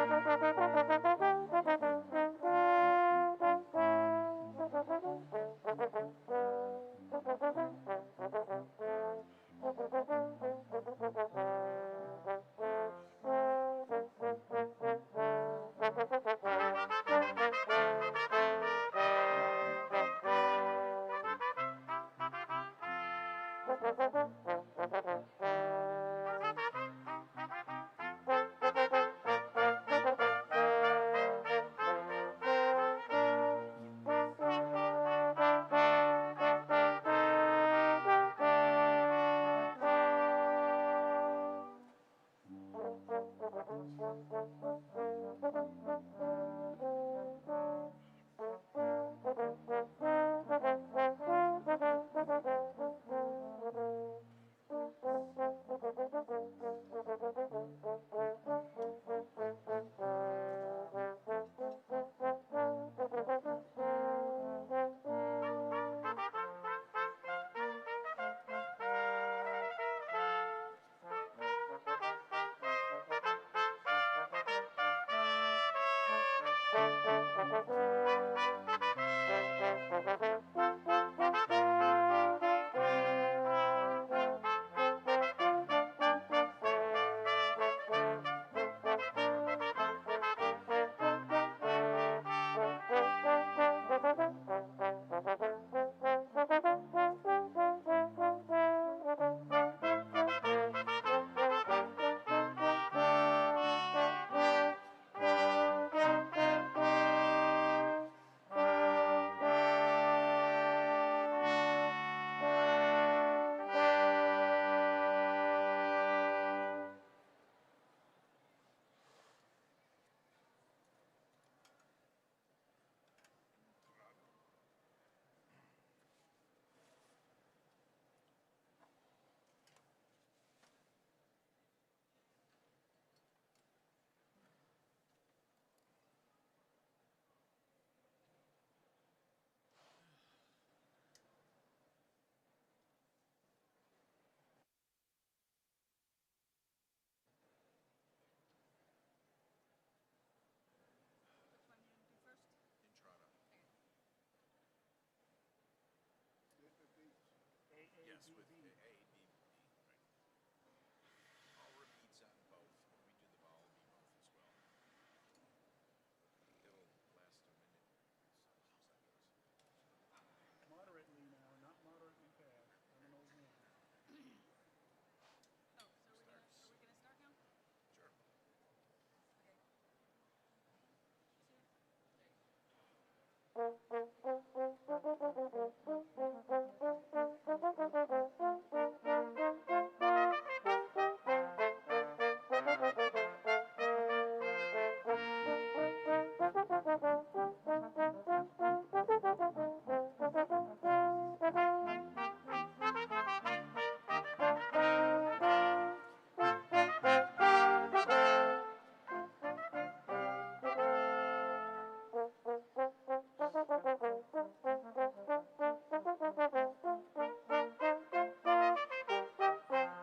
Yes, with A, B, B, right. All repeats on both. When we do the vowel B both as well. It'll last a minute. Moderately now, not moderately fast. I'm an old man. Oh, so are we gonna start now? Sure. Okay.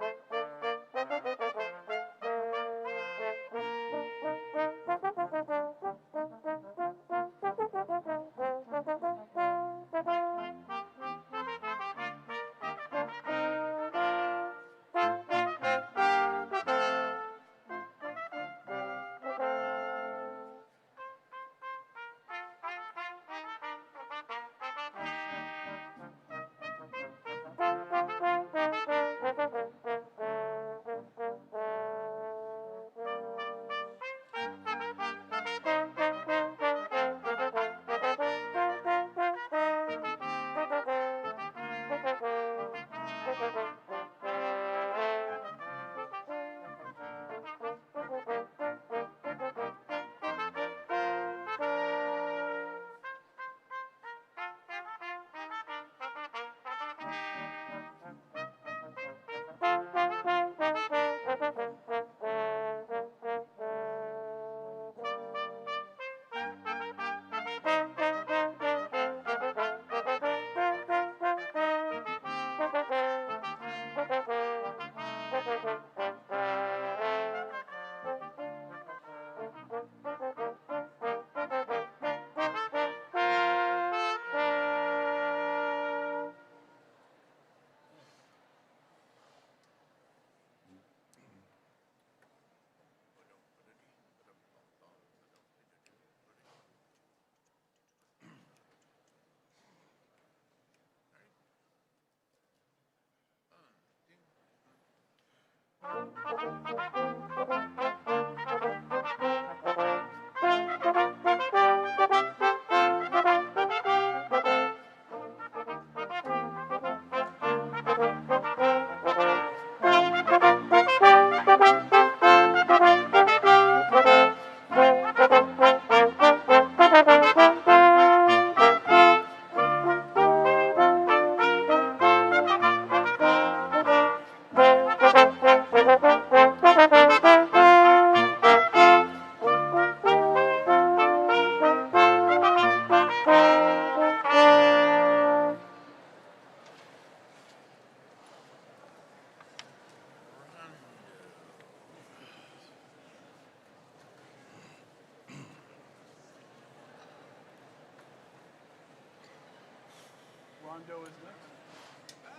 Rondo is next.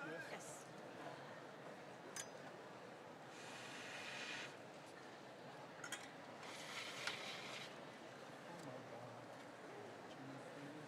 Yes. Yes. Oh my God. 2, 3.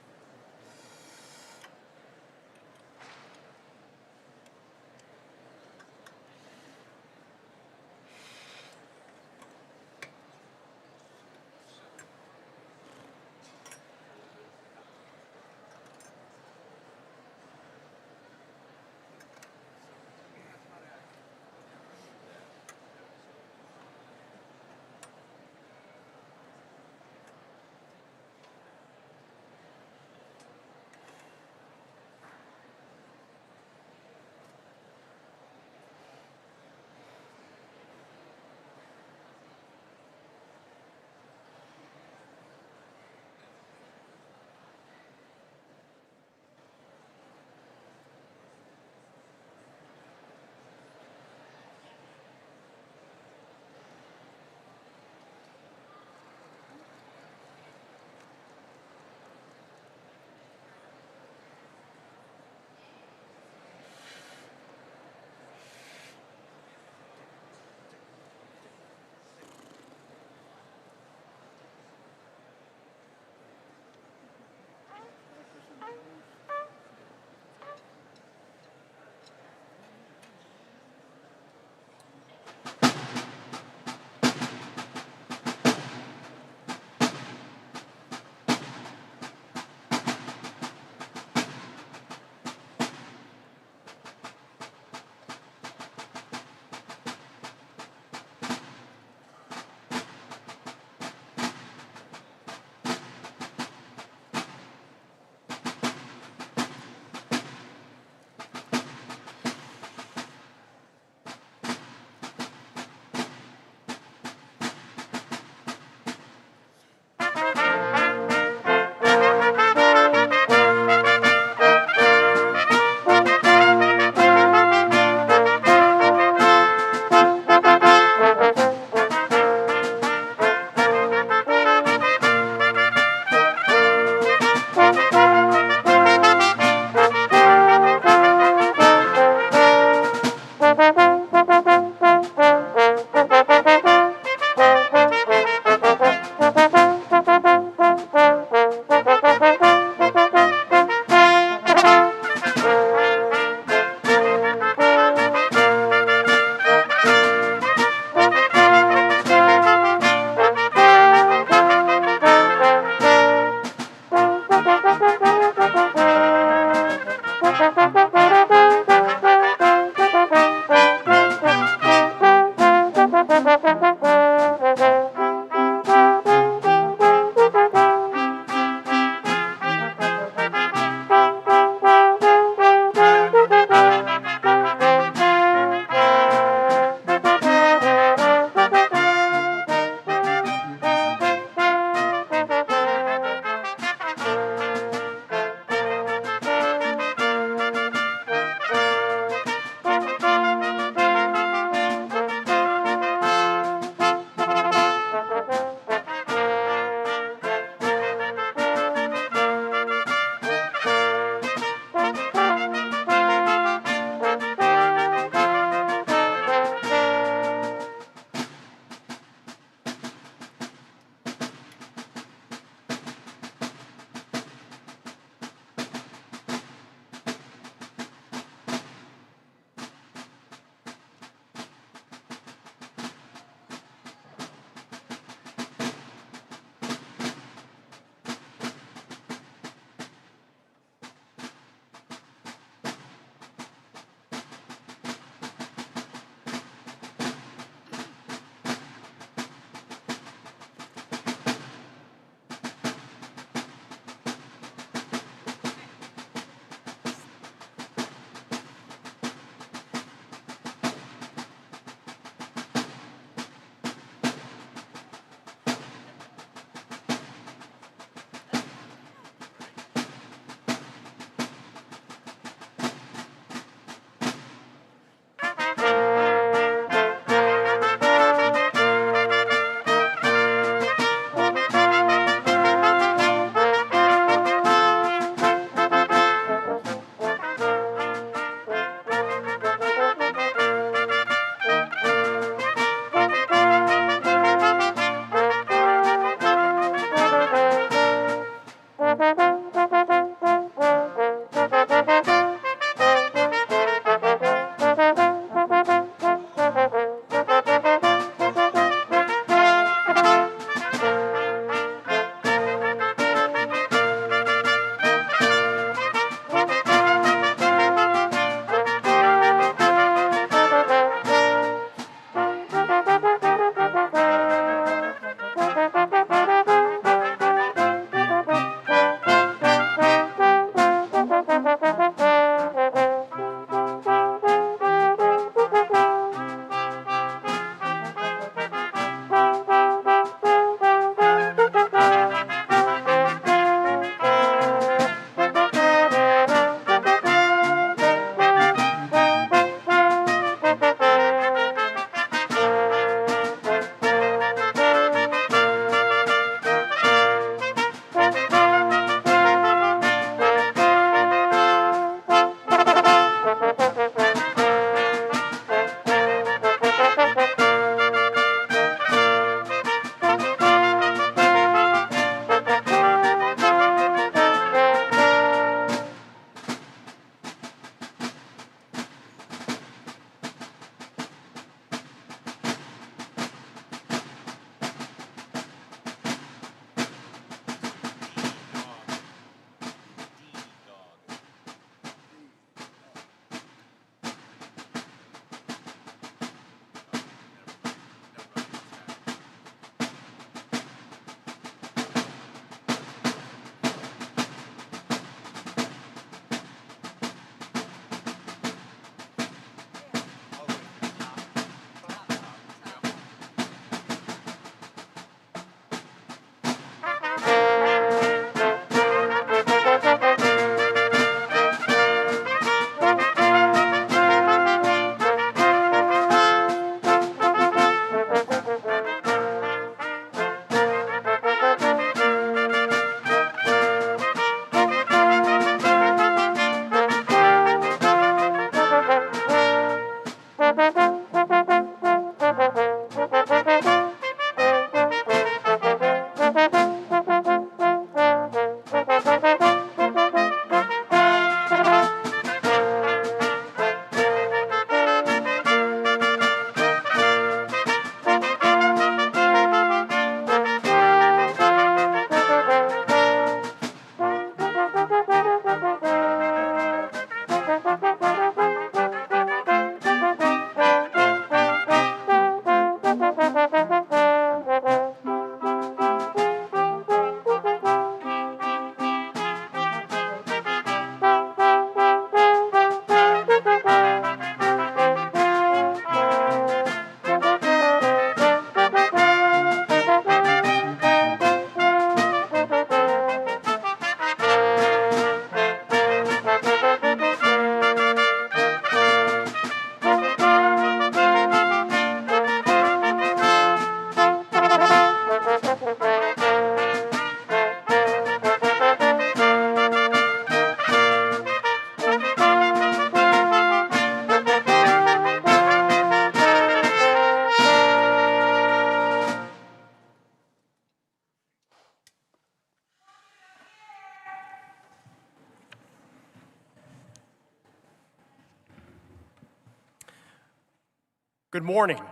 Good morning.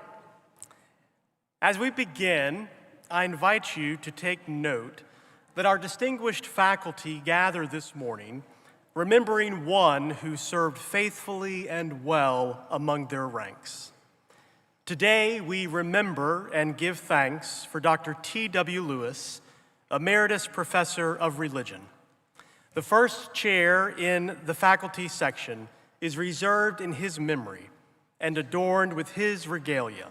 As we begin, I invite you to take note that our distinguished faculty gather this morning, remembering one who served faithfully and well among their ranks. Today, we remember and give thanks for Dr. T.W. Lewis, Emeritus Professor of Religion. The first chair in the faculty section is reserved in his memory and adorned with his regalia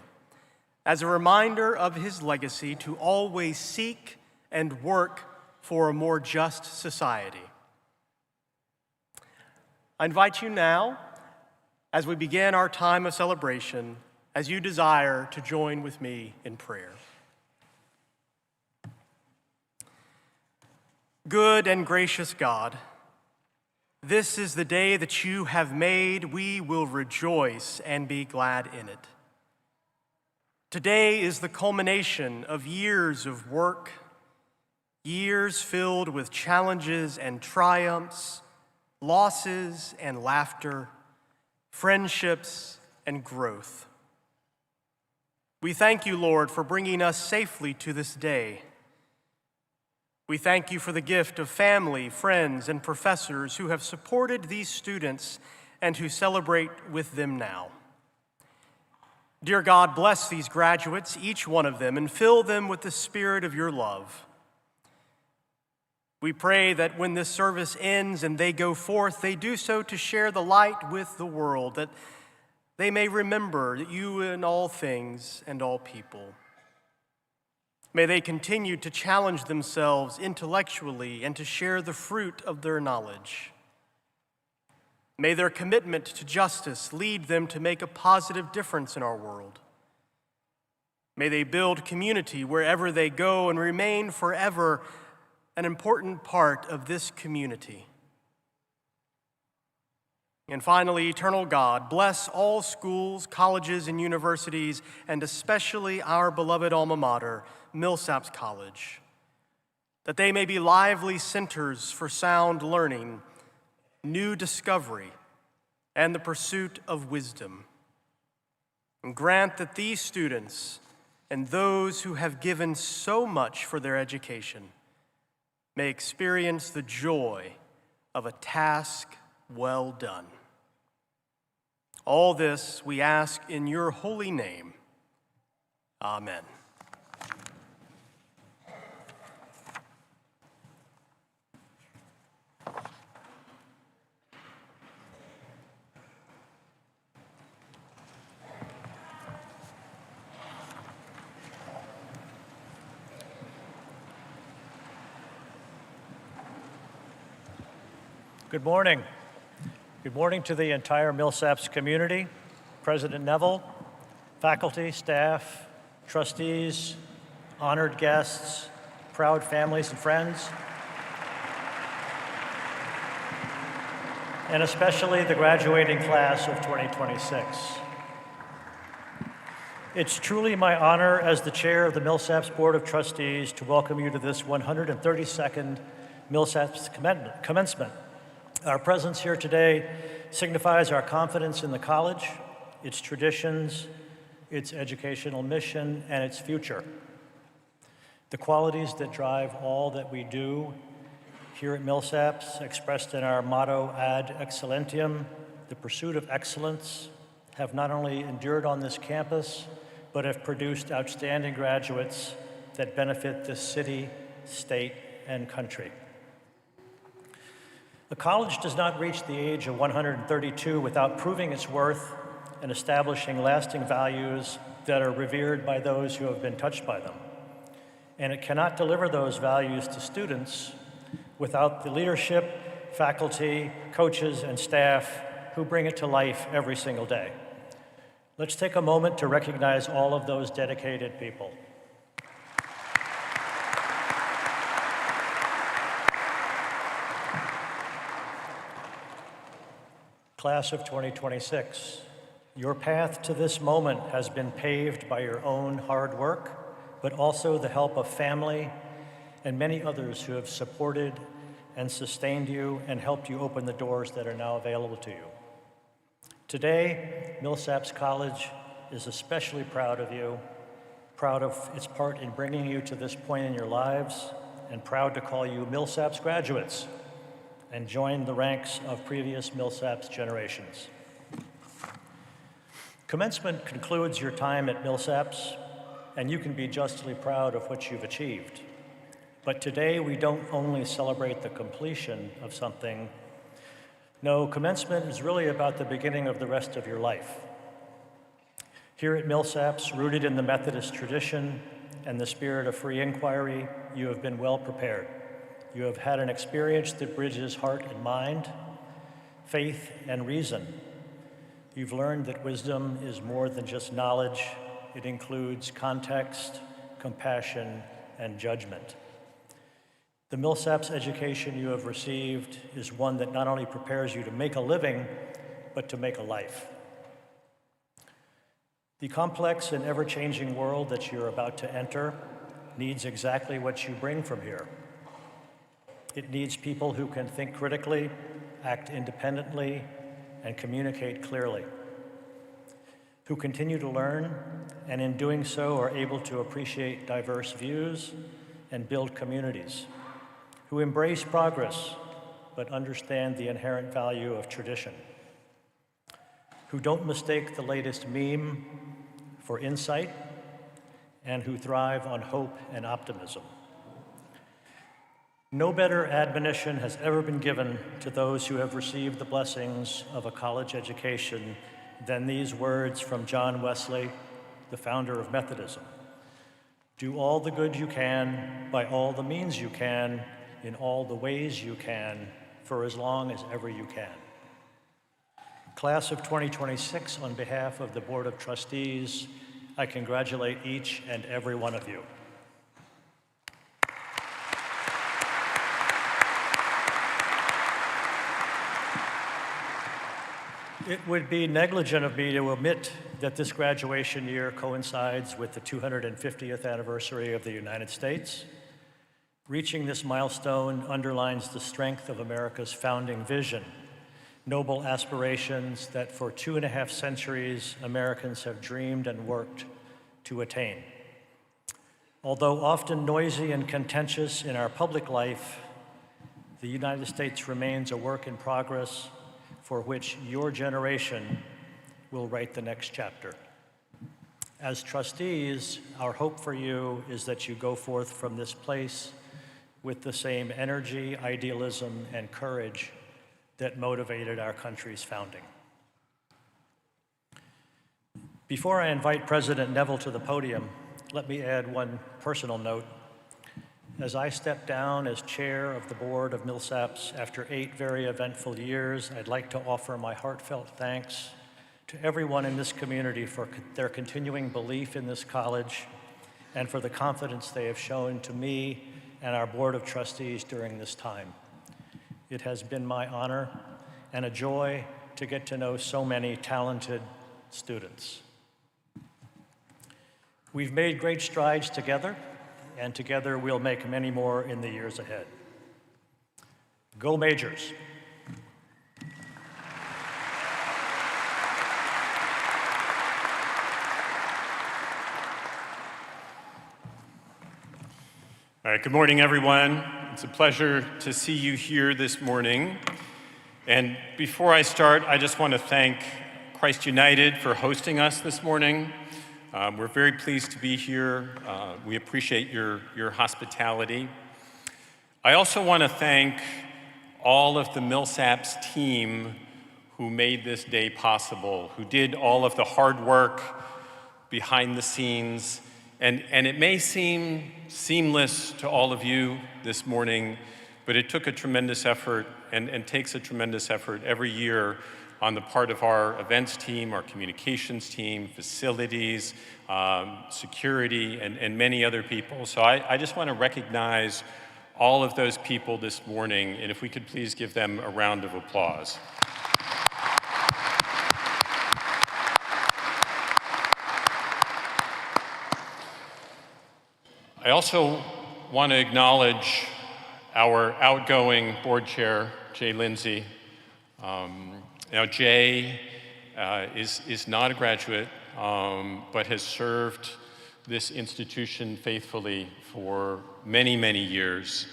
as a reminder of his legacy to always seek and work for a more just society. I invite you now, as we begin our time of celebration, as you desire to join with me in prayer. Good and gracious God, this is the day that you have made. We will rejoice and be glad in it. Today is the culmination of years of work, years filled with challenges and triumphs, losses and laughter, friendships and growth. We thank you, Lord, for bringing us safely to this day. We thank you for the gift of family, friends, and professors who have supported these students and who celebrate with them now. Dear God, bless these graduates, each one of them, and fill them with the spirit of your love. We pray that when this service ends and they go forth, they do so to share the light with the world, that they may remember that you in all things and all people. May they continue to challenge themselves intellectually and to share the fruit of their knowledge. May their commitment to justice lead them to make a positive difference in our world. May they build community wherever they go and remain forever an important part of this community. And finally, eternal God, bless all schools, colleges, and universities, and especially our beloved alma mater, Millsaps College, that they may be lively centers for sound learning, new discovery, and the pursuit of wisdom. And grant that these students and those who have given so much for their education may experience the joy of a task well done. All this we ask in your holy name. Amen. Good morning. Good morning to the entire Millsaps community, President Neville, faculty, staff, trustees, honored guests, proud families and friends, and especially the graduating class of 2026. It's truly my honor as the chair of the Millsaps Board of Trustees to welcome you to this 132nd Millsaps Commencement. Our presence here today signifies our confidence in the college, its traditions, its educational mission, and its future. The qualities that drive all that we do here at Millsaps, expressed in our motto ad excellentium, the pursuit of excellence, have not only endured on this campus, but have produced outstanding graduates that benefit this city, state, and country. The college does not reach the age of 132 without proving its worth and establishing lasting values that are revered by those who have been touched by them. And it cannot deliver those values to students without the leadership, faculty, coaches, and staff who bring it to life every single day. Let's take a moment to recognize all of those dedicated people. Class of 2026, your path to this moment has been paved by your own hard work, but also the help of family and many others who have supported and sustained you and helped you open the doors that are now available to you. Today, Millsaps College is especially proud of you, proud of its part in bringing you to this point in your lives, and proud to call you Millsaps graduates and join the ranks of previous Millsaps generations. Commencement concludes your time at Millsaps, and you can be justly proud of what you've achieved. But today, we don't only celebrate the completion of something. No, commencement is really about the beginning of the rest of your life. Here at Millsaps, rooted in the Methodist tradition and the spirit of free inquiry, you have been well prepared. You have had an experience that bridges heart and mind, faith and reason. You've learned that wisdom is more than just knowledge. It includes context, compassion, and judgment. The Millsaps education you have received is one that not only prepares you to make a living, but to make a life. The complex and ever-changing world that you're about to enter needs exactly what you bring from here. It needs people who can think critically, act independently, and communicate clearly, who continue to learn, and in doing so are able to appreciate diverse views and build communities, who embrace progress but understand the inherent value of tradition, who don't mistake the latest meme for insight, and who thrive on hope and optimism. No better admonition has ever been given to those who have received the blessings of a college education than these words from John Wesley, the founder of Methodism. Do all the good you can, by all the means you can, in all the ways you can, for as long as ever you can. Class of 2026, on behalf of the Board of Trustees, I congratulate each and every one of you. It would be negligent of me to omit that this graduation year coincides with the 250th anniversary of the United States. Reaching this milestone underlines the strength of America's founding vision, noble aspirations that for 2.5 centuries Americans have dreamed and worked to attain. Although often noisy and contentious in our public life, the United States remains a work in progress for which your generation will write the next chapter. As trustees, our hope for you is that you go forth from this place with the same energy, idealism, and courage that motivated our country's founding. Before I invite President Neville to the podium, let me add one personal note. As I step down as chair of the board of Millsaps after 8 very eventful years, I'd like to offer my heartfelt thanks to everyone in this community for their continuing belief in this college and for the confidence they have shown to me and our board of trustees during this time. It has been my honor and a joy to get to know so many talented students. We've made great strides together, and together we'll make many more in the years ahead. Go Majors. All right, good morning, everyone. It's a pleasure to see you here this morning. And before I start, I just want to thank Christ United for hosting us this morning. We're very pleased to be here. We appreciate your hospitality. I also want to thank all of the Millsaps team who made this day possible, who did all of the hard work behind the scenes. And it may seem seamless to all of you this morning, but it took a tremendous effort and takes a tremendous effort every year on the part of our events team, our communications team, facilities, security, and many other people. So I just want to recognize all of those people this morning, and if we could please give them a round of applause. I also want to acknowledge our outgoing board chair, Jay Lindsay. Now, Jay is not a graduate but has served this institution faithfully for many, many years,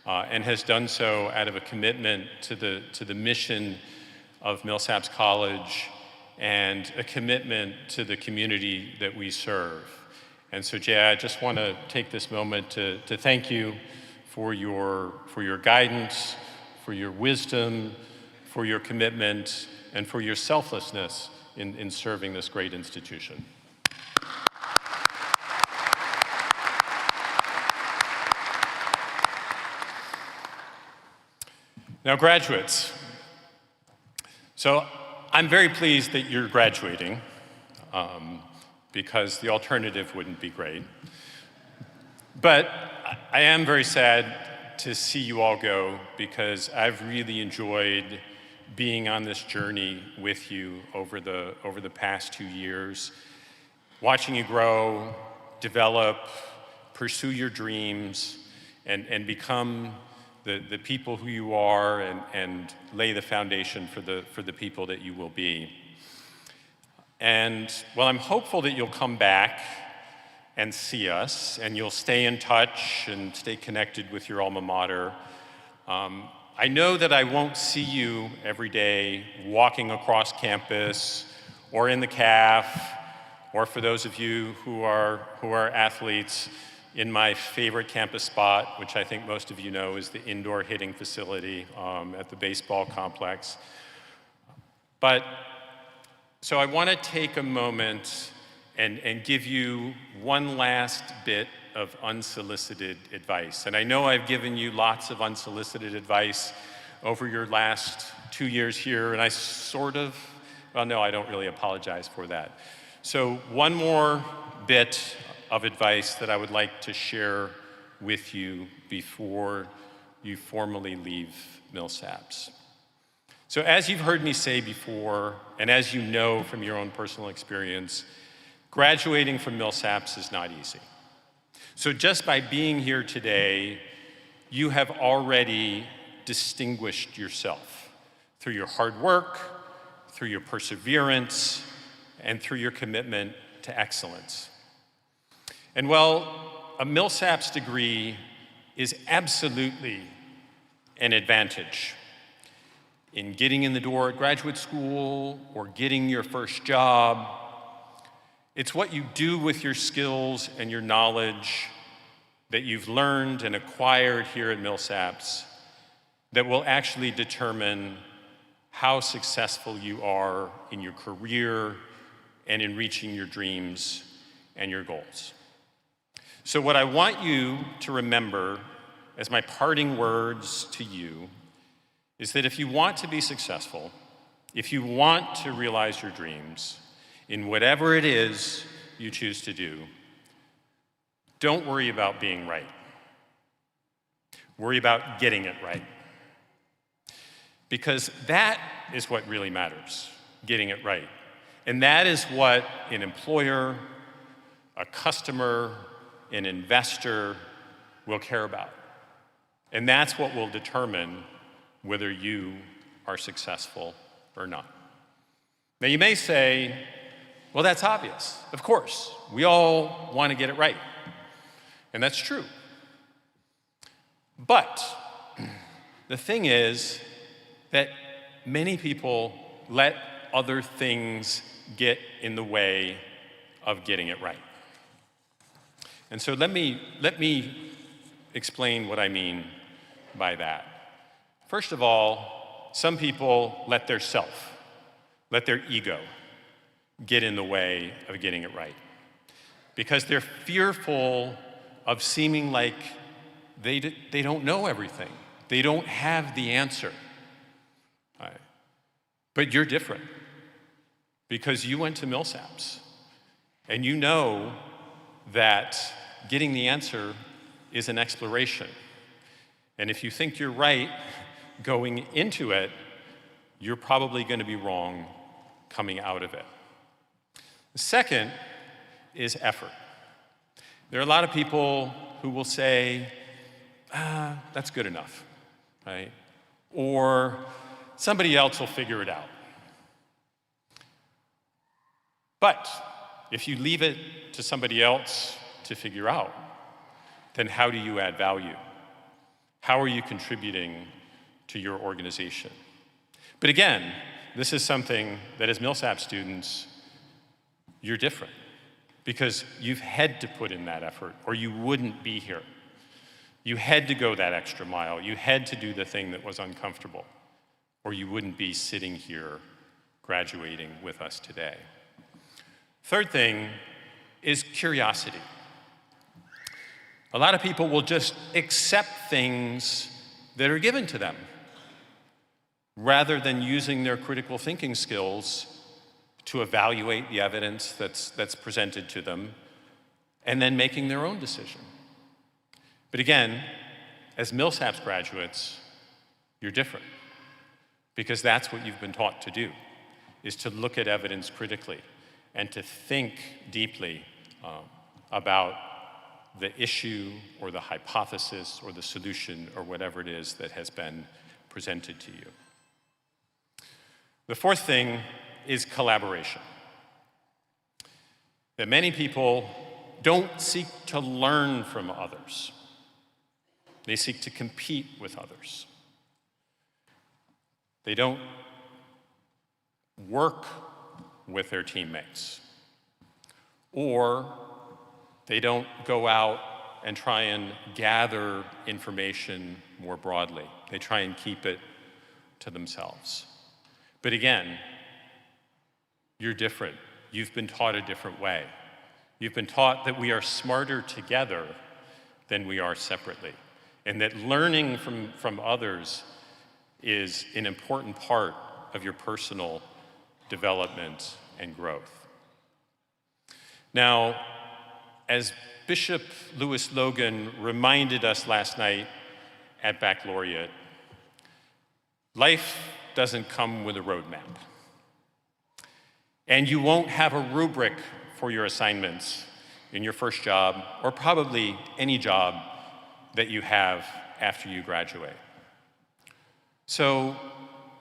and has done so out of a commitment to the mission of Millsaps College and a commitment to the community that we serve. And so, Jay, I just want to take this moment to thank you for your guidance, for your wisdom, for your commitment, and for your selflessness in serving this great institution. Now, graduates, so I'm very pleased that you're graduating, because the alternative wouldn't be great. But I am very sad to see you all go, because I've really enjoyed being on this journey with you over the past 2 years, watching you grow, develop, pursue your dreams, and become the people who you are, and lay the foundation for the people that you will be. And while I'm hopeful that you'll come back and see us, and you'll stay in touch and stay connected with your alma mater, I know that I won't see you every day walking across campus or in the caf, or for those of you who are athletes, in my favorite campus spot, which I think most of you know is the indoor hitting facility at the baseball complex. But so I want to take a moment and give you one last bit of unsolicited advice. And I know I've given you lots of unsolicited advice over your last 2 years here, and well, no, I don't really apologize for that. So one more bit of advice that I would like to share with you before you formally leave Millsaps. So as you've heard me say before, and as you know from your own personal experience, graduating from Millsaps is not easy. So just by being here today, you have already distinguished yourself through your hard work, through your perseverance, and through your commitment to excellence. And while a Millsaps degree is absolutely an advantage in getting in the door at graduate school or getting your first job, it's what you do with your skills and your knowledge that you've learned and acquired here at Millsaps that will actually determine how successful you are in your career and in reaching your dreams and your goals. So what I want you to remember as my parting words to you is that if you want to be successful, if you want to realize your dreams in whatever it is you choose to do, don't worry about being right. Worry about getting it right. Because that is what really matters, getting it right. And that is what an employer, a customer, an investor will care about. And that's what will determine whether you are successful or not. Now you may say, well, that's obvious. Of course, we all want to get it right. And that's true. But the thing is that many people let other things get in the way of getting it right. And so let me explain what I mean by that. First of all, some people let their self, let their ego get in the way of getting it right, because they're fearful of seeming like they don't know everything. They don't have the answer. Right. But you're different, because you went to Millsaps, and you know that getting the answer is an exploration. And if you think you're right going into it, you're probably going to be wrong coming out of it. The second is effort. There are a lot of people who will say, that's good enough, right? Or somebody else will figure it out. But If you leave it to somebody else to figure out, then how do you add value? How are you contributing to your organization? But again, this is something that as Millsaps students, you're different because you've had to put in that effort or you wouldn't be here. You had to go that extra mile. You had to do the thing that was uncomfortable or you wouldn't be sitting here graduating with us today. Third thing is curiosity. A lot of people will just accept things that are given to them rather than using their critical thinking skills to evaluate the evidence that's presented to them and then making their own decision. But again, as Millsaps graduates, you're different because that's what you've been taught to do, is to look at evidence critically and to think deeply about the issue or the hypothesis or the solution or whatever it is that has been presented to you. The fourth thing is collaboration. That many people don't seek to learn from others. They seek to compete with others. They don't work with their teammates. Or they don't go out and try and gather information more broadly. They try and keep it to themselves. But again, you're different. You've been taught a different way. You've been taught that we are smarter together than we are separately, and that learning from others is an important part of your personal development and growth. Now, as Bishop Lewis Logan reminded us last night at Baccalaureate, life doesn't come with a roadmap. And you won't have a rubric for your assignments in your first job, or probably any job that you have after you graduate. So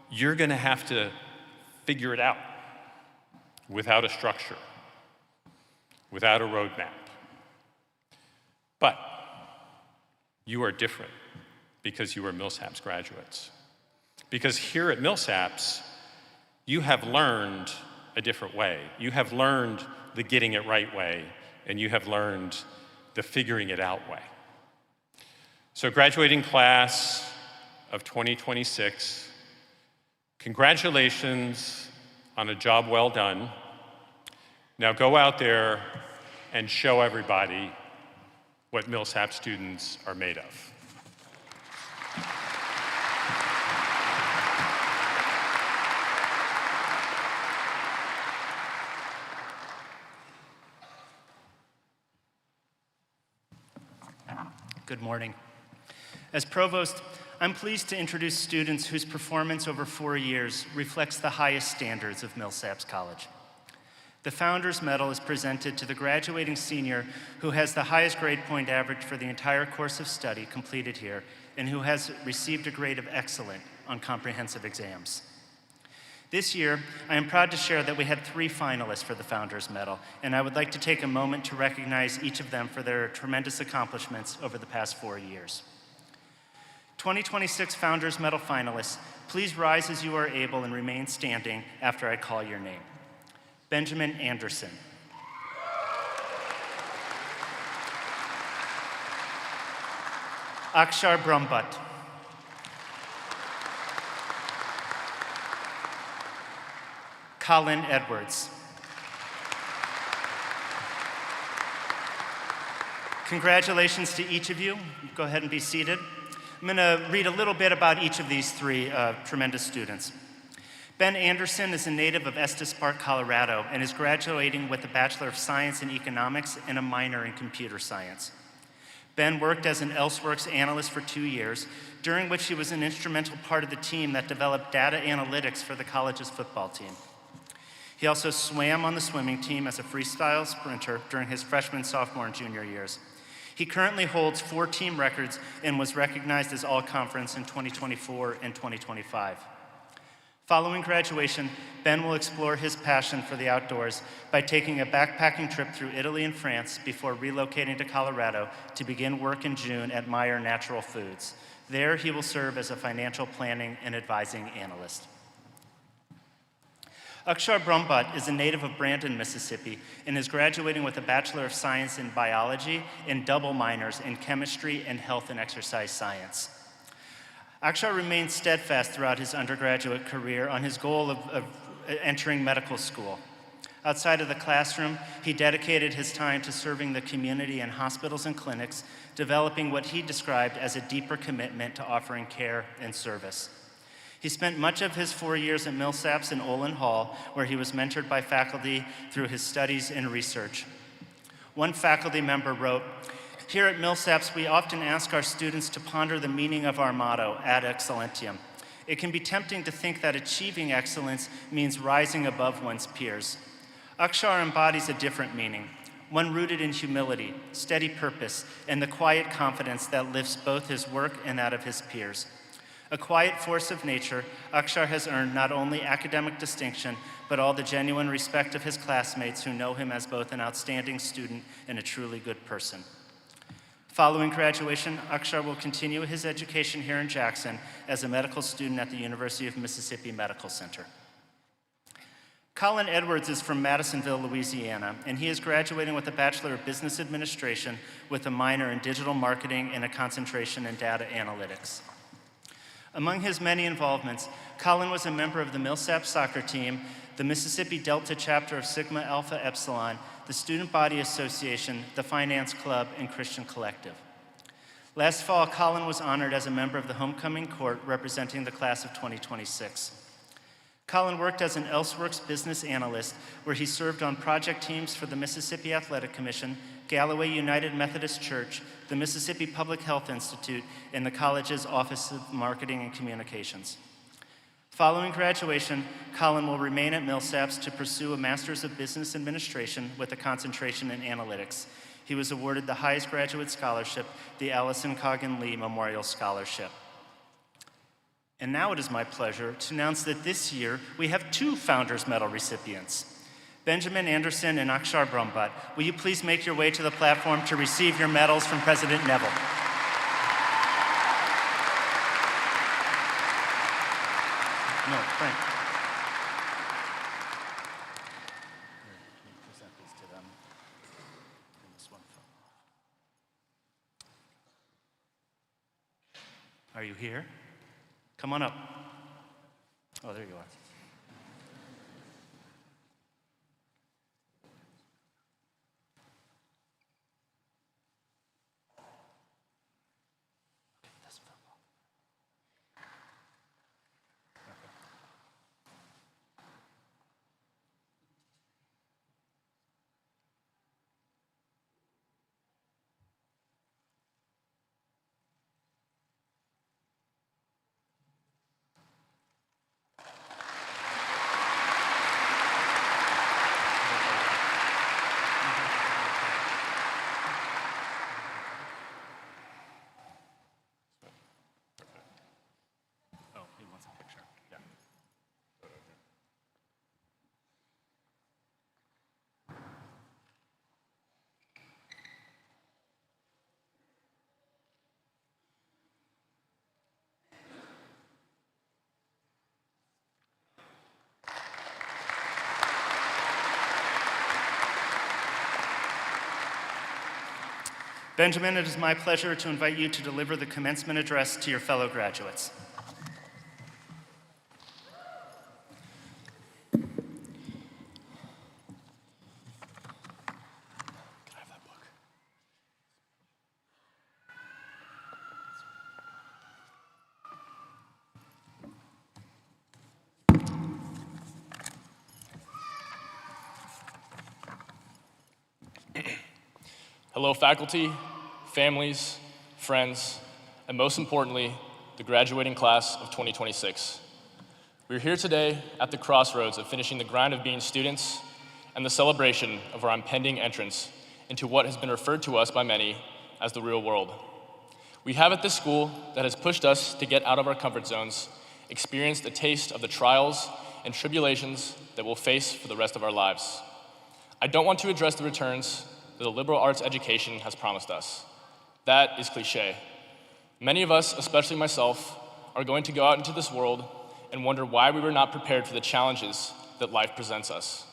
you're gonna have to figure it out without a structure, without a roadmap. But you are different because you are Millsaps graduates. Because here at Millsaps, you have learned a different way. You have learned the getting it right way, and you have learned the figuring it out way. So graduating class of 2026, congratulations on a job well done. Now go out there and show everybody what Millsaps students are made of. Good morning. As provost, I'm pleased to introduce students whose performance over 4 years reflects the highest standards of Millsaps College. The Founders Medal is presented to the graduating senior who has the highest grade point average for the entire course of study completed here and who has received a grade of excellent on comprehensive exams. This year, I am proud to share that we had 3 finalists for the Founders Medal, and I would like to take a moment to recognize each of them for their tremendous accomplishments over the past 4 years. 2026 Founders Medal finalists, please rise as you are able and remain standing after I call your name. Benjamin Anderson. Akshar Brahmbhatt. Colin Edwards. Congratulations to each of you. Go ahead and be seated. I'm going to read a little bit about each of these 3 tremendous students. Ben Anderson is a native of Estes Park, Colorado, and is graduating with a Bachelor of Science in Economics and a minor in Computer Science. Ben worked as an Elseworks analyst for 2 years, during which he was an instrumental part of the team that developed data analytics for the college's football team. He also swam on the swimming team as a freestyle sprinter during his freshman, sophomore, and junior years. He currently holds 4 team records and was recognized as All-Conference in 2024 and 2025. Following graduation, Ben will explore his passion for the outdoors by taking a backpacking trip through Italy and France before relocating to Colorado to begin work in June at Meyer Natural Foods. There, he will serve as a financial planning and advising analyst. Akshar Brumbat is a native of Brandon, Mississippi, and is graduating with a Bachelor of Science in Biology and double minors in Chemistry and Health and Exercise Science. Akshar remained steadfast throughout his undergraduate career on his goal of entering medical school. Outside of the classroom, he dedicated his time to serving the community in hospitals and clinics, developing what he described as a deeper commitment to offering care and service. He spent much of his 4 years at Millsaps in Olin Hall, where he was mentored by faculty through his studies and research. One faculty member wrote, "Here at Millsaps, we often ask our students to ponder the meaning of our motto, ad excellentiam. It can be tempting to think that achieving excellence means rising above one's peers. Akshar embodies a different meaning, one rooted in humility, steady purpose, and the quiet confidence that lifts both his work and that of his peers. A quiet force of nature, Akshar has earned not only academic distinction, but all the genuine respect of his classmates who know him as both an outstanding student and a truly good person." Following graduation, Akshar will continue his education here in Jackson as a medical student at the University of Mississippi Medical Center. Colin Edwards is from Madisonville, Louisiana, and he is graduating with a Bachelor of Business Administration with a minor in digital marketing and a concentration in data analytics. Among his many involvements, Colin was a member of the Millsaps soccer team, the Mississippi Delta chapter of Sigma Alpha Epsilon, the Student Body Association, the Finance Club, and Christian Collective. Last fall, Colin was honored as a member of the Homecoming Court representing the class of 2026. Colin worked as an Elseworks business analyst, where he served on project teams for the Mississippi Athletic Commission, Galloway United Methodist Church, the Mississippi Public Health Institute, and the college's Office of Marketing and Communications. Following graduation, Colin will remain at Millsaps to pursue a Master's of Business Administration with a concentration in analytics. He was awarded the highest graduate scholarship, the Allison Coggin Lee Memorial Scholarship. And now it is my pleasure to announce that this year we have 2 Founders Medal recipients, Benjamin Anderson and Akshar Brumbat. Will you please make your way to the platform to receive your medals from President Neville? No, Frank. Present these to them. And this one. Are you here? Come on up. Oh, there you are. Benjamin, it is my pleasure to invite you to deliver the commencement address to your fellow graduates. Can I have that book? Hello, faculty, families, friends, and most importantly, the graduating class of 2026. We're here today at the crossroads of finishing the grind of being students and the celebration of our impending entrance into what has been referred to us by many as the real world. We have at this school that has pushed us to get out of our comfort zones experienced a taste of the trials and tribulations that we'll face for the rest of our lives. I don't want to address the returns that a liberal arts education has promised us. That is cliche. Many of us, especially myself, are going to go out into this world and wonder why we were not prepared for the challenges that life presents us.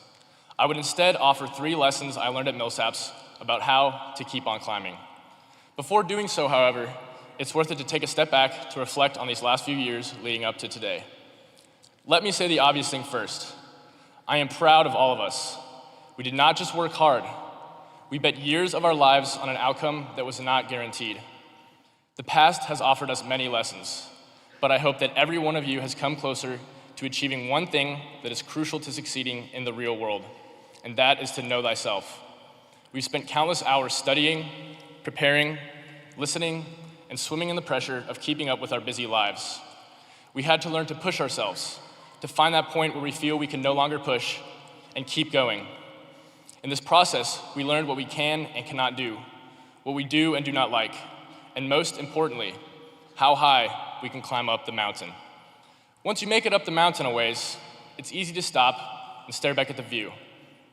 I would instead offer 3 lessons I learned at Millsaps about how to keep on climbing. Before doing so, however, it's worth it to take a step back to reflect on these last few years leading up to today. Let me say the obvious thing first. I am proud of all of us. We did not just work hard. We bet years of our lives on an outcome that was not guaranteed. The past has offered us many lessons, but I hope that every one of you has come closer to achieving one thing that is crucial to succeeding in the real world, and that is to know thyself. We've spent countless hours studying, preparing, listening, and swimming in the pressure of keeping up with our busy lives. We had to learn to push ourselves, to find that point where we feel we can no longer push, and keep going. In this process, we learned what we can and cannot do, what we do and do not like, and most importantly, how high we can climb up the mountain. Once you make it up the mountain a ways, it's easy to stop and stare back at the view.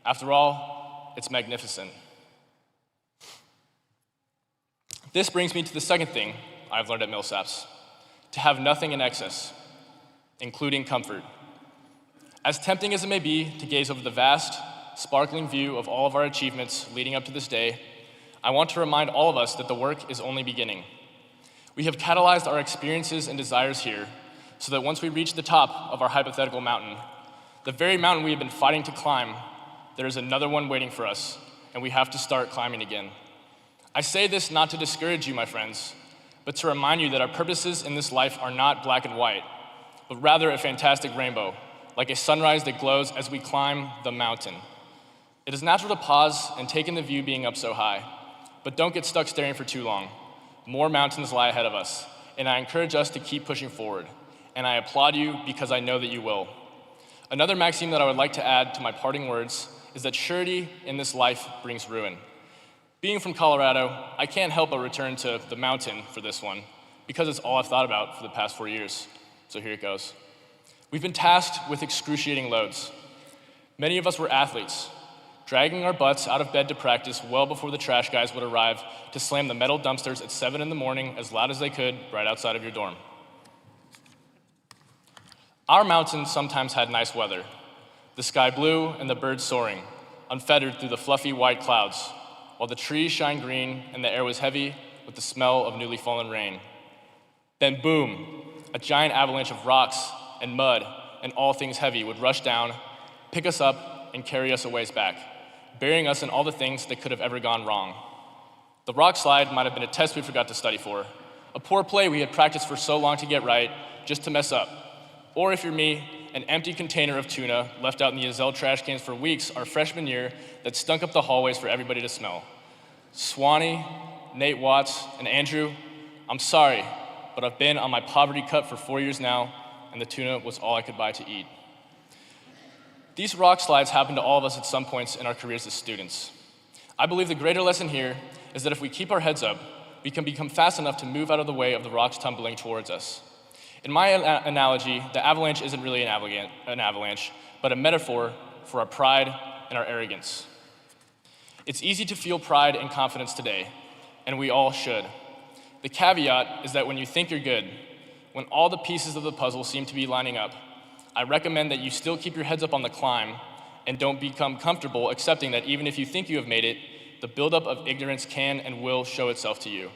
After all, it's magnificent. This brings me to the second thing I've learned at Millsaps: to have nothing in excess, including comfort. As tempting as it may be to gaze over the vast, sparkling view of all of our achievements leading up to this day, I want to remind all of us that the work is only beginning. We have catalyzed our experiences and desires here so that once we reach the top of our hypothetical mountain, the very mountain we have been fighting to climb, there is another one waiting for us, and we have to start climbing again. I say this not to discourage you, my friends, but to remind you that our purposes in this life are not black and white, but rather a fantastic rainbow, like a sunrise that glows as we climb the mountain. It is natural to pause and take in the view being up so high, but don't get stuck staring for too long. More mountains lie ahead of us, and I encourage us to keep pushing forward, and I applaud you because I know that you will. Another maxim that I would like to add to my parting words is that surety in this life brings ruin. Being from Colorado, I can't help but return to the mountain for this one, because it's all I've thought about for the past 4 years. So here it goes. We've been tasked with excruciating loads. Many of us were athletes, dragging our butts out of bed to practice well before the trash guys would arrive to slam the metal dumpsters at 7 in the morning as loud as they could right outside of your dorm. Our mountain sometimes had nice weather, the sky blue and the birds soaring, unfettered through the fluffy white clouds, while the trees shined green and the air was heavy with the smell of newly fallen rain. Then boom, a giant avalanche of rocks and mud and all things heavy would rush down, pick us up, and carry us a ways back, burying us in all the things that could have ever gone wrong. The rock slide might have been a test we forgot to study for, a poor play we had practiced for so long to get right, just to mess up. Or if you're me, an empty container of tuna left out in the Azelle trash cans for weeks our freshman year that stunk up the hallways for everybody to smell. Swanee, Nate Watts, and Andrew, I'm sorry, but I've been on my poverty cut for 4 years now, and the tuna was all I could buy to eat. These rock slides happen to all of us at some points in our careers as students. I believe the greater lesson here is that if we keep our heads up, we can become fast enough to move out of the way of the rocks tumbling towards us. In my analogy, the avalanche isn't really an avalanche, but a metaphor for our pride and our arrogance. It's easy to feel pride and confidence today, and we all should. The caveat is that when you think you're good, when all the pieces of the puzzle seem to be lining up, I recommend that you still keep your heads up on the climb and don't become comfortable accepting that even if you think you have made it, the buildup of ignorance can and will show itself to you.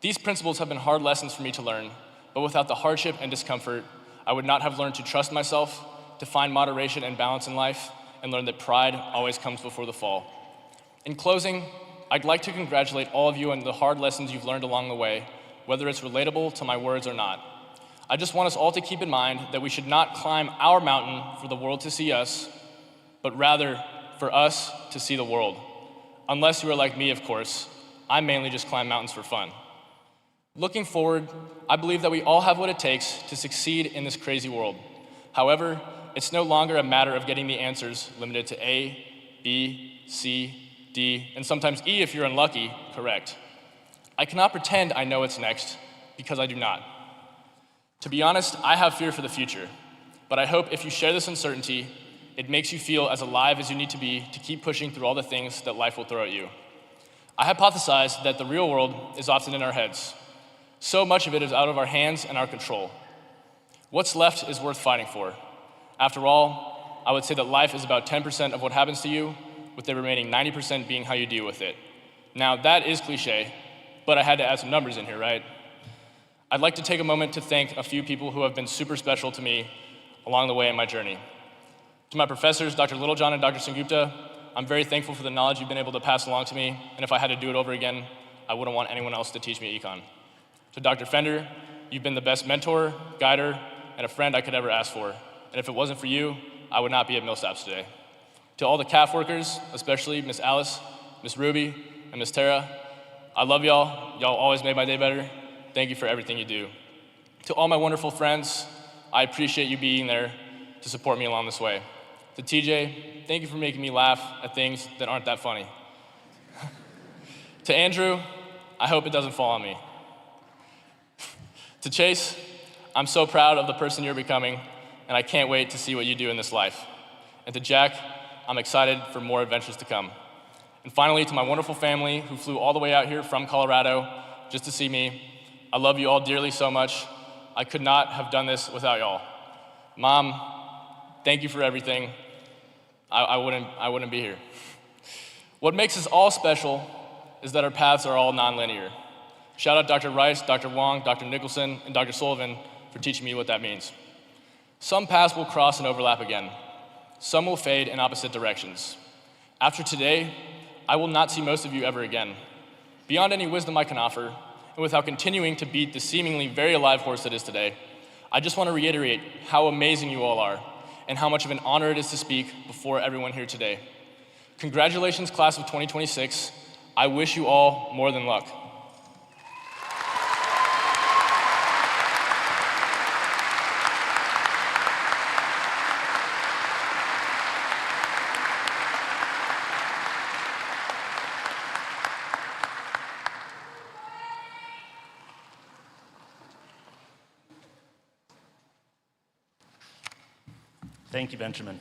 These principles have been hard lessons for me to learn, but without the hardship and discomfort, I would not have learned to trust myself, to find moderation and balance in life, and learn that pride always comes before the fall. In closing, I'd like to congratulate all of you on the hard lessons you've learned along the way, whether it's relatable to my words or not. I just want us all to keep in mind that we should not climb our mountain for the world to see us, but rather for us to see the world. Unless you are like me, of course. I mainly just climb mountains for fun. Looking forward, I believe that we all have what it takes to succeed in this crazy world. However, it's no longer a matter of getting the answers limited to A, B, C, D, and sometimes E if you're unlucky, correct. I cannot pretend I know what's next, because I do not. To be honest, I have fear for the future, but I hope if you share this uncertainty, it makes you feel as alive as you need to be to keep pushing through all the things that life will throw at you. I hypothesize that the real world is often in our heads. So much of it is out of our hands and our control. What's left is worth fighting for. After all, I would say that life is about 10% of what happens to you, with the remaining 90% being how you deal with it. Now, that is cliche, but I had to add some numbers in here, right? I'd like to take a moment to thank a few people who have been super special to me along the way in my journey. To my professors, Dr. Littlejohn and Dr. Sengupta, I'm very thankful for the knowledge you've been able to pass along to me, and if I had to do it over again, I wouldn't want anyone else to teach me econ. To Dr. Fender, you've been the best mentor, guider, and a friend I could ever ask for, and if it wasn't for you, I would not be at Millsaps today. To all the CAF workers, especially Miss Alice, Miss Ruby, and Miss Tara, I love y'all. Y'all always made my day better. Thank you for everything you do. To all my wonderful friends, I appreciate you being there to support me along this way. To TJ, thank you for making me laugh at things that aren't that funny. To Andrew, I hope it doesn't fall on me. To Chase, I'm so proud of the person you're becoming, and I can't wait to see what you do in this life. And to Jack, I'm excited for more adventures to come. And finally, to my wonderful family who flew all the way out here from Colorado just to see me, I love you all dearly so much. I could not have done this without y'all. Mom, thank you for everything. I wouldn't be here. What makes us all special is that our paths are all non-linear. Shout out Dr. Rice, Dr. Wong, Dr. Nicholson, and Dr. Sullivan for teaching me what that means. Some paths will cross and overlap again. Some will fade in opposite directions. After today, I will not see most of you ever again. Beyond any wisdom I can offer, and without continuing to beat the seemingly very alive horse that is today, I just want to reiterate how amazing you all are and how much of an honor it is to speak before everyone here today. Congratulations, class of 2026. I wish you all more than luck. Thank you, Benjamin.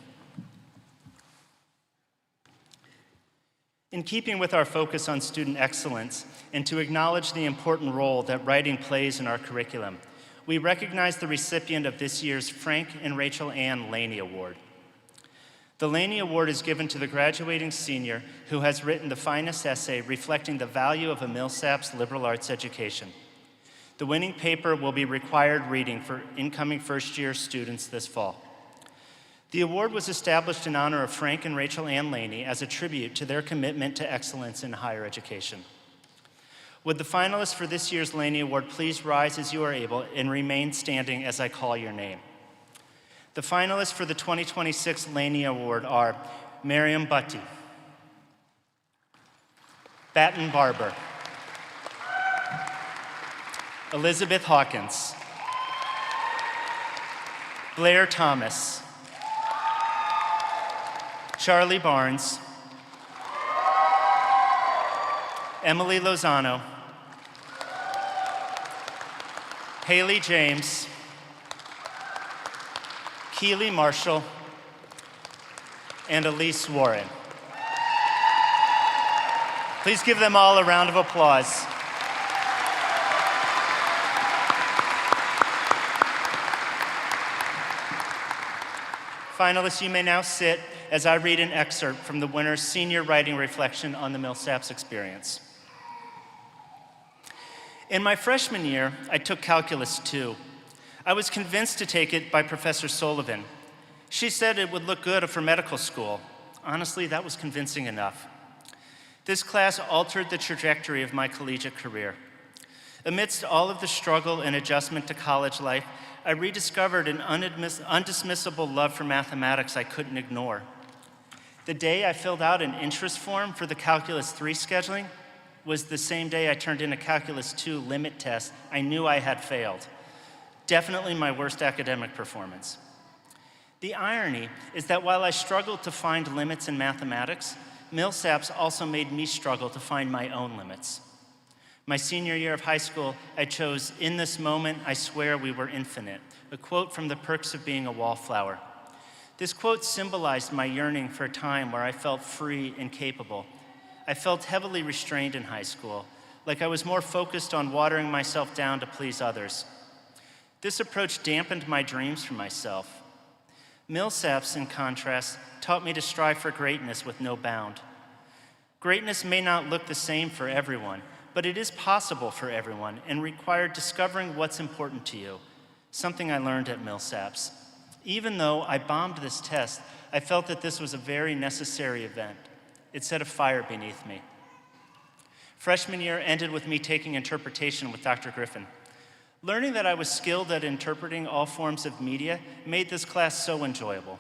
In keeping with our focus on student excellence and to acknowledge the important role that writing plays in our curriculum, we recognize the recipient of this year's Frank and Rachel Ann Laney Award. The Laney Award is given to the graduating senior who has written the finest essay reflecting the value of a Millsaps liberal arts education. The winning paper will be required reading for incoming first-year students this fall. The award was established in honor of Frank and Rachel Ann Laney as a tribute to their commitment to excellence in higher education. Would the finalists for this year's Laney Award please rise as you are able and remain standing as I call your name. The finalists for the 2026 Laney Award are Miriam Butty, Batten Barber, Elizabeth Hawkins, Blair Thomas, Charlie Barnes, Emily Lozano, Haley James, Keely Marshall, and Elise Warren. Please give them all a round of applause. Finalists, you may now sit as I read an excerpt from the winner's senior writing reflection on the Millsaps experience. In my freshman year, I took Calculus 2. I was convinced to take it by Professor Sullivan. She said it would look good for medical school. Honestly, that was convincing enough. This class altered the trajectory of my collegiate career. Amidst all of the struggle and adjustment to college life, I rediscovered an undismissible love for mathematics I couldn't ignore. The day I filled out an interest form for the Calculus 3 scheduling was the same day I turned in a Calculus 2 limit test I knew I had failed. Definitely my worst academic performance. The irony is that while I struggled to find limits in mathematics, Millsaps also made me struggle to find my own limits. My senior year of high school, I chose, "In this moment, I swear we were infinite," a quote from The Perks of Being a Wallflower. This quote symbolized my yearning for a time where I felt free and capable. I felt heavily restrained in high school, like I was more focused on watering myself down to please others. This approach dampened my dreams for myself. Millsaps, in contrast, taught me to strive for greatness with no bound. Greatness may not look the same for everyone, but it is possible for everyone and required discovering what's important to you, something I learned at Millsaps. Even though I bombed this test, I felt that this was a very necessary event. It set a fire beneath me. Freshman year ended with me taking interpretation with Dr. Griffin. Learning that I was skilled at interpreting all forms of media made this class so enjoyable.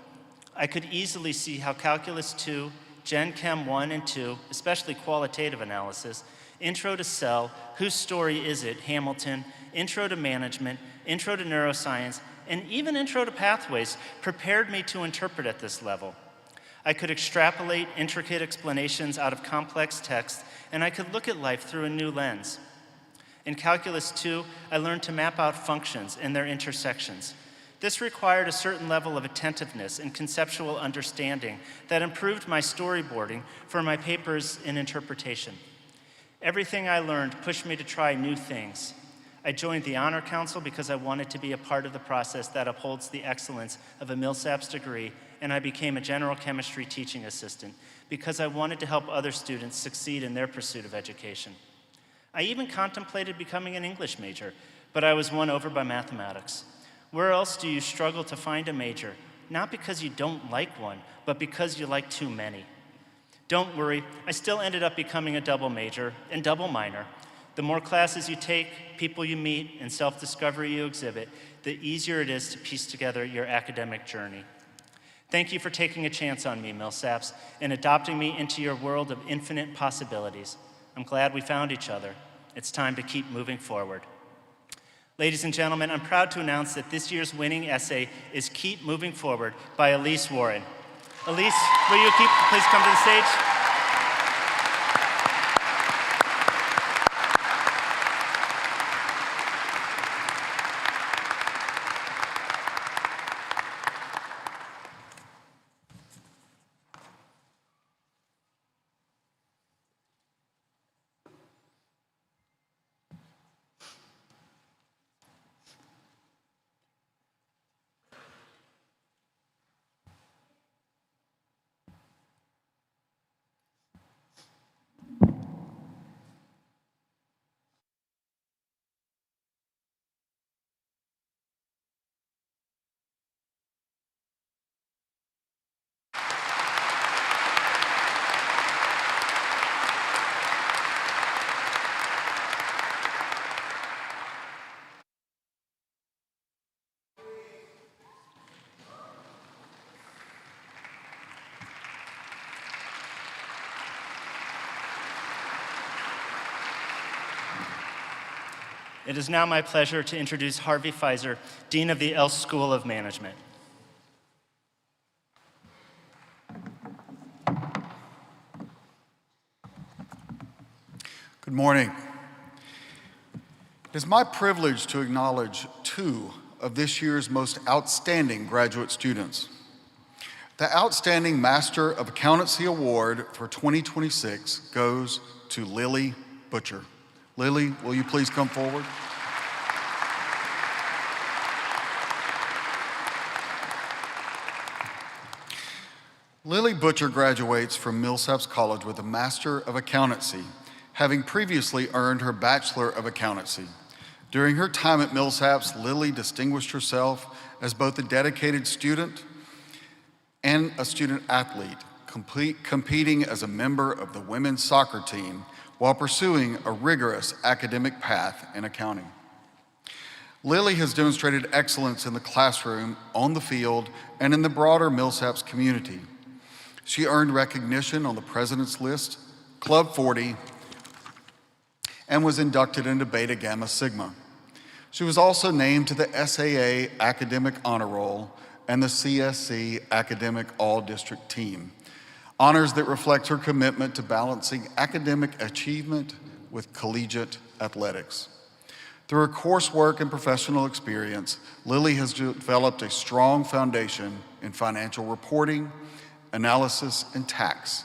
I could easily see how Calculus 2, Gen Chem 1 and 2, especially qualitative analysis, Intro to Cell, Whose Story Is It, Hamilton, Intro to Management, Intro to Neuroscience, and even Intro to Pathways prepared me to interpret at this level. I could extrapolate intricate explanations out of complex text, and I could look at life through a new lens. In Calculus 2, I learned to map out functions and their intersections. This required a certain level of attentiveness and conceptual understanding that improved my storyboarding for my papers in interpretation. Everything I learned pushed me to try new things. I joined the Honor Council because I wanted to be a part of the process that upholds the excellence of a Millsaps degree, and I became a general chemistry teaching assistant because I wanted to help other students succeed in their pursuit of education. I even contemplated becoming an English major, but I was won over by mathematics. Where else do you struggle to find a major? Not because you don't like one, but because you like too many. Don't worry, I still ended up becoming a double major and double minor. The more classes you take, people you meet, and self-discovery you exhibit, the easier it is to piece together your academic journey. Thank you for taking a chance on me, Millsaps, and adopting me into your world of infinite possibilities. I'm glad we found each other. It's time to keep moving forward. Ladies and gentlemen, I'm proud to announce that this year's winning essay is Keep Moving Forward by Elise Warren. Elise, will you please come to the stage? It is now my pleasure to introduce Harvey Fizer, Dean of the Else School of Management. Good morning. It is my privilege to acknowledge two of this year's most outstanding graduate students. The Outstanding Master of Accountancy Award for 2026 goes to Lily Butcher. Lily, will you please come forward? Lily Butcher graduates from Millsaps College with a Master of Accountancy, having previously earned her Bachelor of Accountancy. During her time at Millsaps, Lily distinguished herself as both a dedicated student and a student athlete, competing as a member of the women's soccer team while pursuing a rigorous academic path in accounting. Lily has demonstrated excellence in the classroom, on the field, and in the broader Millsaps community. She earned recognition on the President's List, Club 40, and was inducted into Beta Gamma Sigma. She was also named to the SAA Academic Honor Roll and the CSC Academic All-District Team, honors that reflect her commitment to balancing academic achievement with collegiate athletics. Through her coursework and professional experience, Lily has developed a strong foundation in financial reporting, analysis, and tax.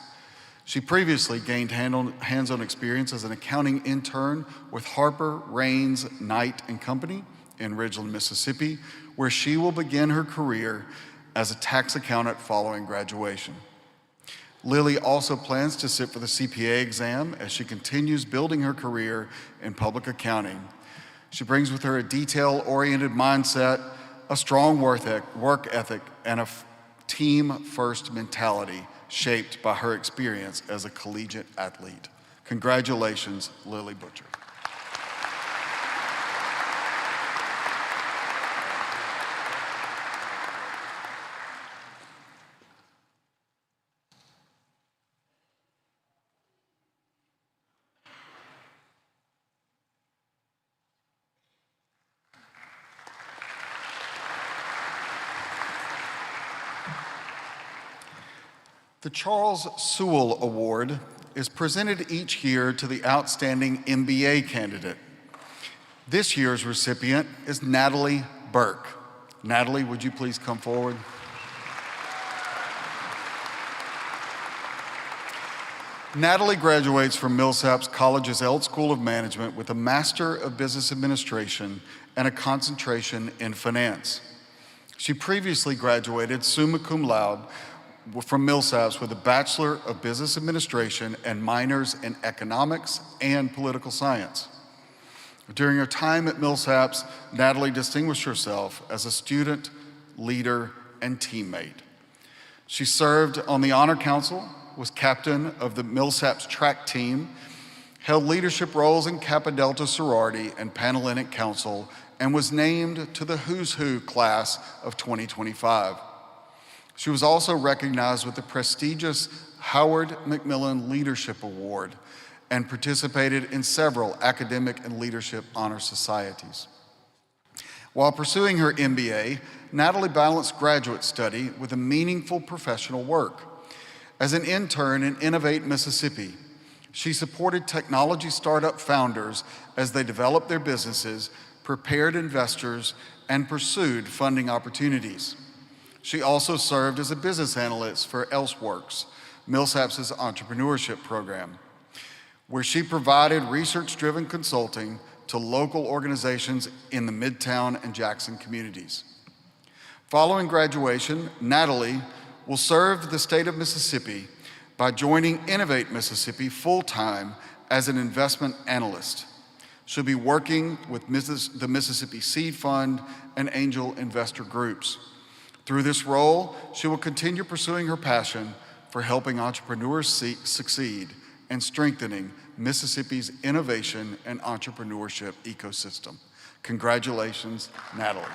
She previously gained hands-on experience as an accounting intern with Harper, Raines, Knight and Company in Ridgeland, Mississippi, where she will begin her career as a tax accountant following graduation. Lily also plans to sit for the CPA exam as she continues building her career in public accounting. She brings with her a detail-oriented mindset, a strong work ethic, and a team-first mentality shaped by her experience as a collegiate athlete. Congratulations, Lily Butcher. The Charles Sewell Award is presented each year to the outstanding MBA candidate. This year's recipient is Natalie Burke. Natalie, would you please come forward? Natalie graduates from Millsaps College's Eld School of Management with a Master of Business Administration and a concentration in finance. She previously graduated summa cum laude from Millsaps with a Bachelor of Business Administration and minors in economics and political science. During her time at Millsaps, Natalie distinguished herself as a student, leader, and teammate. She served on the Honor Council, was captain of the Millsaps track team, held leadership roles in Kappa Delta sorority and Panhellenic Council, and was named to the Who's Who class of 2025. She was also recognized with the prestigious Howard Macmillan Leadership Award and participated in several academic and leadership honor societies. While pursuing her MBA, Natalie balanced graduate study with a meaningful professional work. As an intern in Innovate, Mississippi, she supported technology startup founders as they developed their businesses, prepared investors, and pursued funding opportunities. She also served as a business analyst for ElseWorks, Millsaps' entrepreneurship program, where she provided research-driven consulting to local organizations in the Midtown and Jackson communities. Following graduation, Natalie will serve the state of Mississippi by joining Innovate Mississippi full-time as an investment analyst. She'll be working with the Mississippi Seed Fund and angel investor groups. Through this role, she will continue pursuing her passion for helping entrepreneurs succeed and strengthening Mississippi's innovation and entrepreneurship ecosystem. Congratulations, Natalie.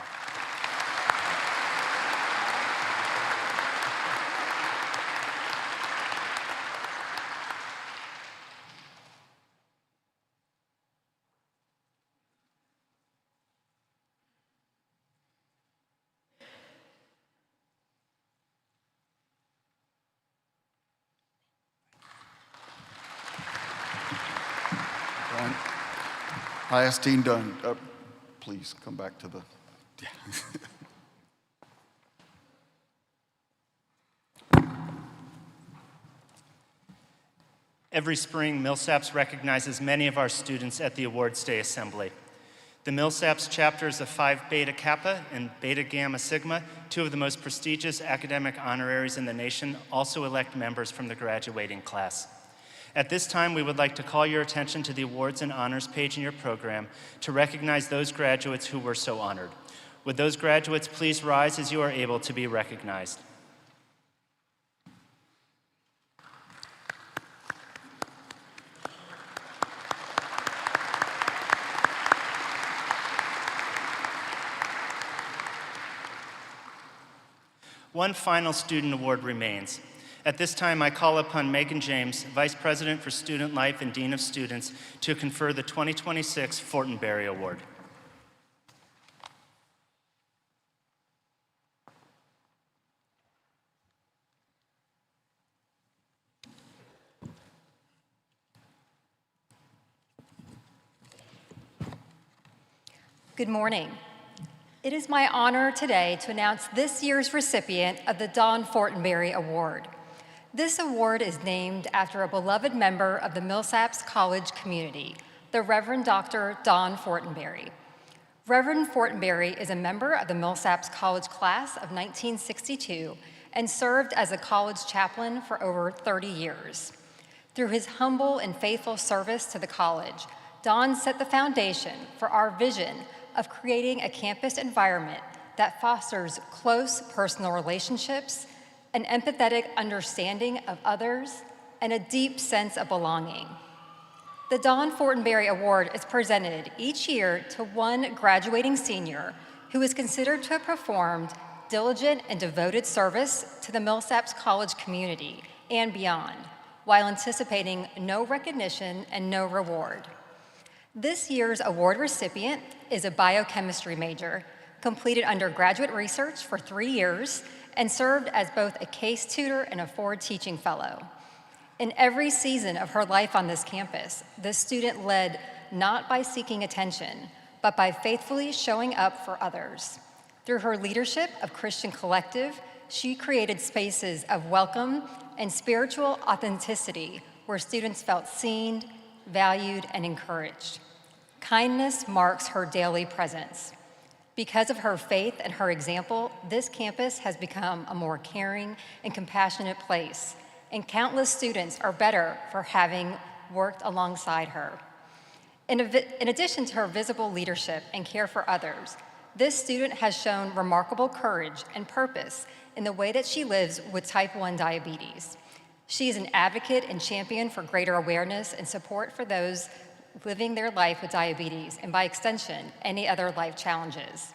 I asked Dean Dunn, please come back to the, yeah. Every spring, Millsaps recognizes many of our students at the Awards Day Assembly. The Millsaps chapters of Phi Beta Kappa and Beta Gamma Sigma, two of the most prestigious academic honoraries in the nation, also elect members from the graduating class. At this time, we would like to call your attention to the awards and honors page in your program to recognize those graduates who were so honored. Would those graduates please rise as you are able to be recognized? One final student award remains. At this time, I call upon Megan James, Vice President for Student Life and Dean of Students, to confer the 2026 Fortenberry Award. Good morning. It is my honor today to announce this year's recipient of the Don Fortenberry Award. This award is named after a beloved member of the Millsaps College community, the Reverend Dr. Don Fortenberry. Reverend Fortenberry is a member of the Millsaps College class of 1962 and served as a college chaplain for over 30 years. Through his humble and faithful service to the college, Don set the foundation for our vision of creating a campus environment that fosters close personal relationships, an empathetic understanding of others, and a deep sense of belonging. The Don Fortenberry Award is presented each year to one graduating senior who is considered to have performed diligent and devoted service to the Millsaps College community and beyond, while anticipating no recognition and no reward. This year's award recipient is a biochemistry major, completed undergraduate research for 3 years, and served as both a case tutor and a forward teaching fellow. In every season of her life on this campus, this student led not by seeking attention, but by faithfully showing up for others. Through her leadership of Christian Collective, she created spaces of welcome and spiritual authenticity where students felt seen, valued, and encouraged. Kindness marks her daily presence. Because of her faith and her example, this campus has become a more caring and compassionate place, and countless students are better for having worked alongside her. In addition to her visible leadership and care for others, this student has shown remarkable courage and purpose in the way that she lives with type 1 diabetes. She is an advocate and champion for greater awareness and support for those living their life with diabetes, and by extension, any other life challenges.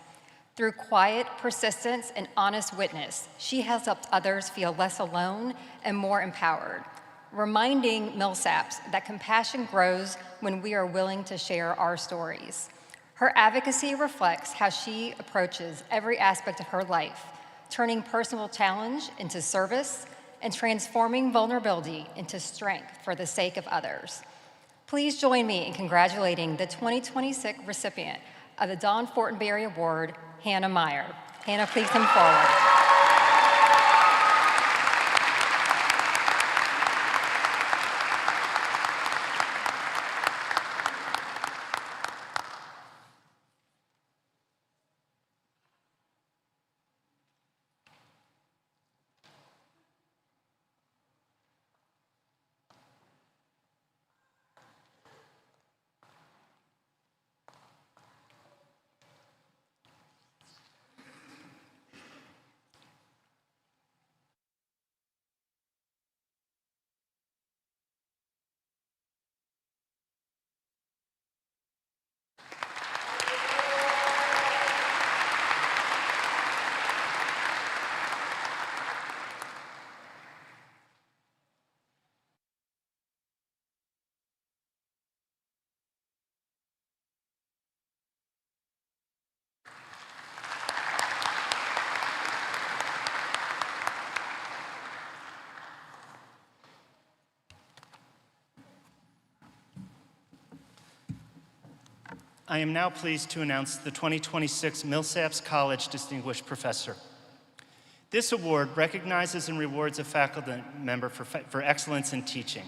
Through quiet persistence and honest witness, she has helped others feel less alone and more empowered, reminding Millsaps that compassion grows when we are willing to share our stories. Her advocacy reflects how she approaches every aspect of her life, turning personal challenge into service and transforming vulnerability into strength for the sake of others. Please join me in congratulating the 2026 recipient of the Don Fortenberry Award, Hannah Meyer. Hannah, please come forward. I am now pleased to announce the 2026 Millsaps College Distinguished Professor. This award recognizes and rewards a faculty member for excellence in teaching.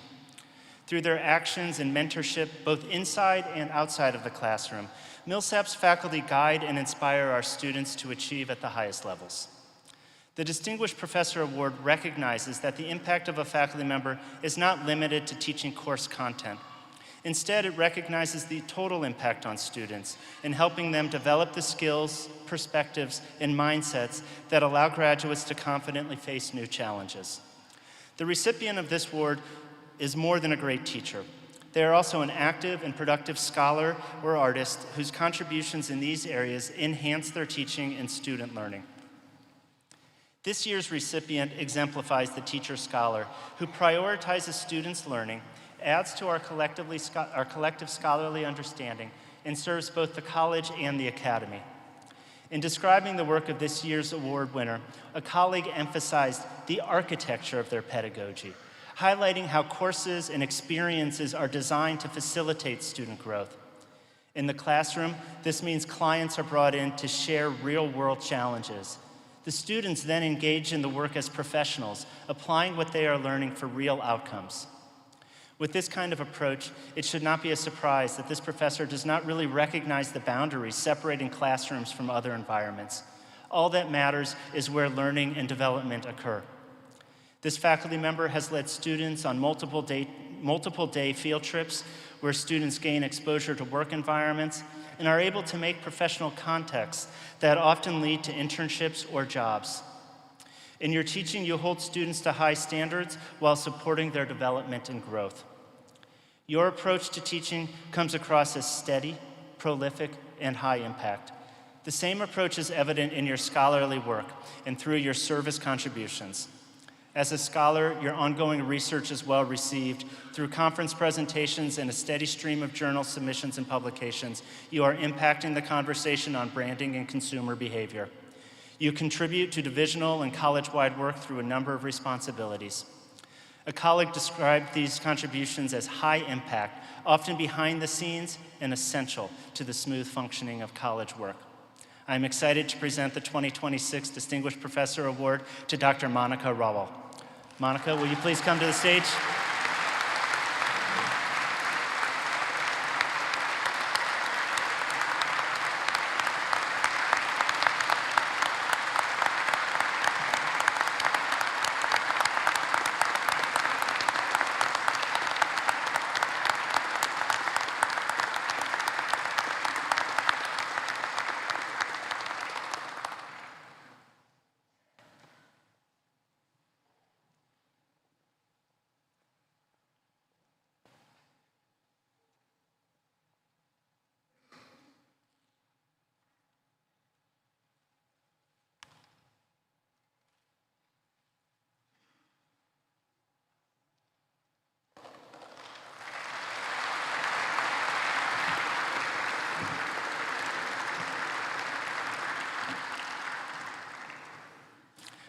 Through their actions and mentorship, both inside and outside of the classroom, Millsaps faculty guide and inspire our students to achieve at the highest levels. The Distinguished Professor Award recognizes that the impact of a faculty member is not limited to teaching course content. Instead, it recognizes the total impact on students in helping them develop the skills, perspectives, and mindsets that allow graduates to confidently face new challenges. The recipient of this award is more than a great teacher. They are also an active and productive scholar or artist whose contributions in these areas enhance their teaching and student learning. This year's recipient exemplifies the teacher-scholar who prioritizes students' learning, adds to our collective scholarly understanding, and serves both the college and the academy. In describing the work of this year's award winner, a colleague emphasized the architecture of their pedagogy, highlighting how courses and experiences are designed to facilitate student growth. In the classroom, this means clients are brought in to share real-world challenges. The students then engage in the work as professionals, applying what they are learning for real outcomes. With this kind of approach, it should not be a surprise that this professor does not really recognize the boundaries separating classrooms from other environments. All that matters is where learning and development occur. This faculty member has led students on multiple day field trips where students gain exposure to work environments and are able to make professional contacts that often lead to internships or jobs. In your teaching, you hold students to high standards while supporting their development and growth. Your approach to teaching comes across as steady, prolific, and high impact. The same approach is evident in your scholarly work and through your service contributions. As a scholar, your ongoing research is well received. Through conference presentations and a steady stream of journal submissions and publications, you are impacting the conversation on branding and consumer behavior. You contribute to divisional and college-wide work through a number of responsibilities. A colleague described these contributions as high impact, often behind the scenes and essential to the smooth functioning of college work. I'm excited to present the 2026 Distinguished Professor Award to Dr. Monica Rawal. Monica, will you please come to the stage?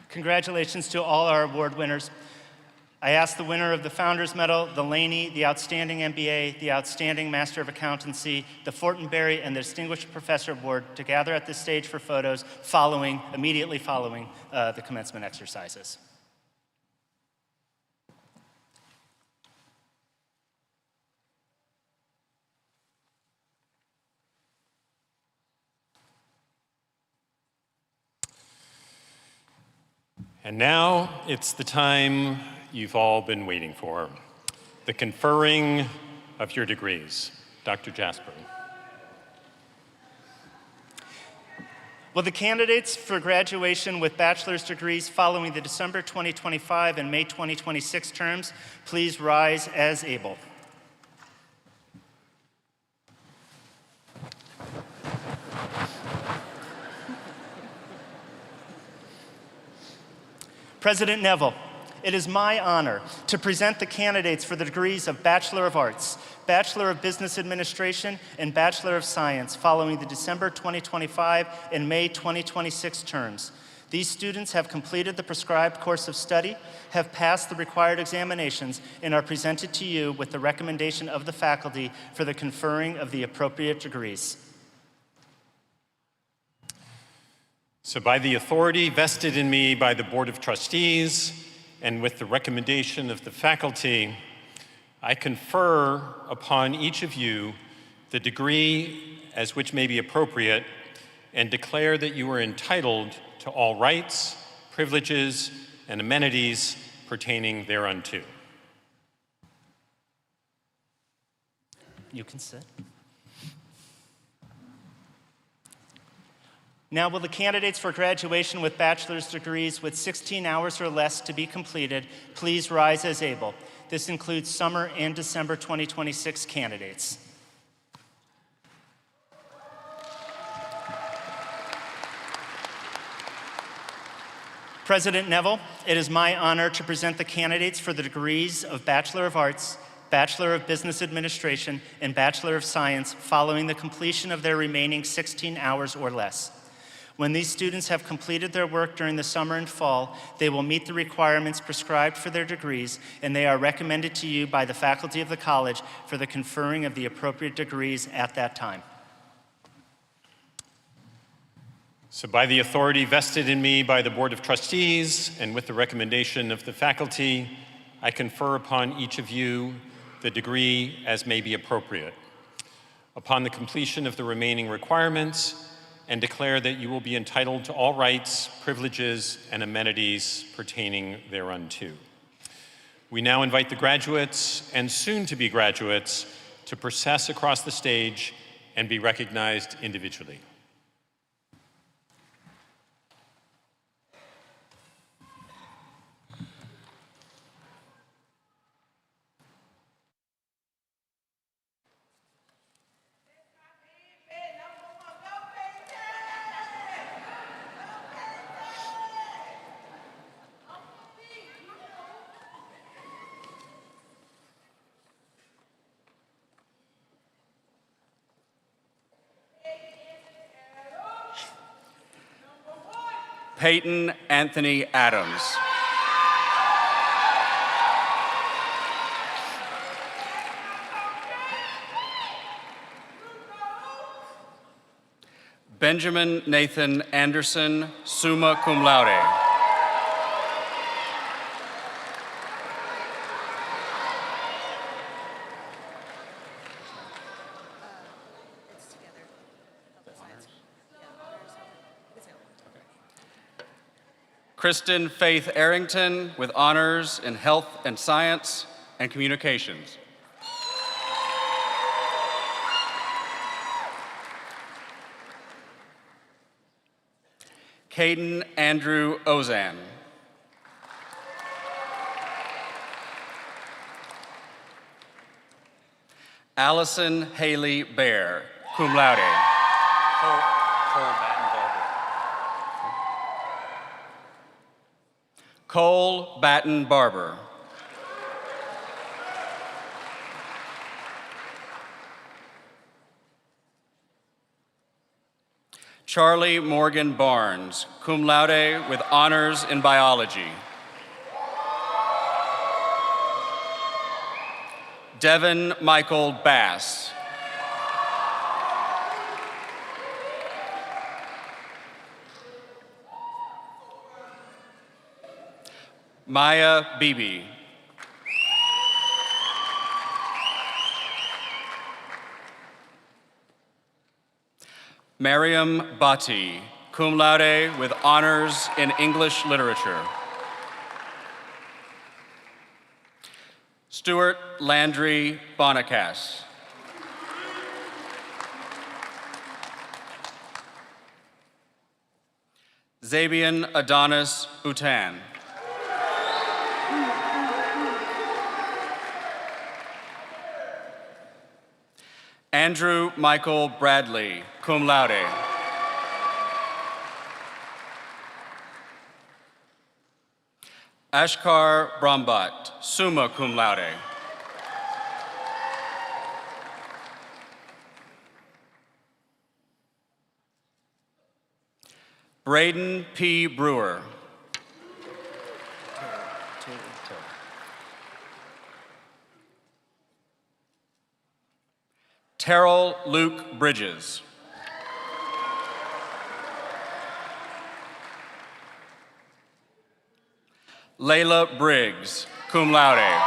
Congratulations to all our award winners. I ask the winner of the Founders Medal, the Laney, the Outstanding MBA, the Outstanding Master of Accountancy, the Fortenberry, and the Distinguished Professor Award to gather at this stage for photos immediately following the commencement exercises. And now it's the time you've all been waiting for, the conferring of your degrees. Dr. Jasper. Will the candidates for graduation with bachelor's degrees following the December 2025 and May 2026 terms please rise as able? President Neville, it is my honor to present the candidates for the degrees of Bachelor of Arts, Bachelor of Business Administration, and Bachelor of Science following the December 2025 and May 2026 terms. These students have completed the prescribed course of study, have passed the required examinations, and are presented to you with the recommendation of the faculty for the conferring of the appropriate degrees. So by the authority vested in me by the Board of Trustees and with the recommendation of the faculty, I confer upon each of you the degree as which may be appropriate and declare that you are entitled to all rights, privileges, and amenities pertaining thereunto. You can sit. Now, will the candidates for graduation with bachelor's degrees with 16 hours or less to be completed please rise as able? This includes summer and December 2026 candidates. President Neville, it is my honor to present the candidates for the degrees of Bachelor of Arts, Bachelor of Business Administration, and Bachelor of Science following the completion of their remaining 16 hours or less. When these students have completed their work during the summer and fall, they will meet the requirements prescribed for their degrees, and they are recommended to you by the faculty of the college for the conferring of the appropriate degrees at that time. So by the authority vested in me by the Board of Trustees and with the recommendation of the faculty, I confer upon each of you the degree as may be appropriate. Upon the completion of the remaining requirements, and declare that you will be entitled to all rights, privileges, and amenities pertaining thereunto. We now invite the graduates and soon-to-be graduates to process across the stage and be recognized individually. Peyton Anthony Adams. Benjamin Nathan Anderson, summa cum laude. Kristen Faith Arrington with honors in health and science and communications. Caden Andrew Ozan. Allison Haley Bear, cum laude. Cole Batten Barber. Charlie Morgan Barnes, cum laude with honors in biology. Devin Michael Bass. Maya Beebe. Mariam Bhatti, cum laude with honors in English literature. Stuart Landry Bonacas. Zabian Adonis Bhutan. Andrew Michael Bradley, cum laude. Ashkar Brahmbat, summa cum laude. Braden P. Brewer. Terrell Luke Bridges. Layla Briggs, cum laude.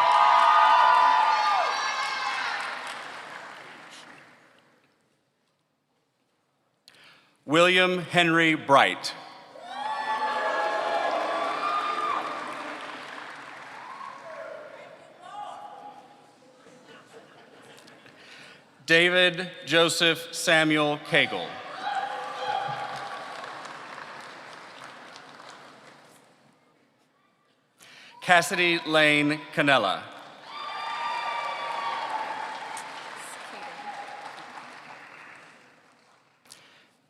William Henry Bright. David Joseph Samuel Cagle. Cassidy Lane Canella.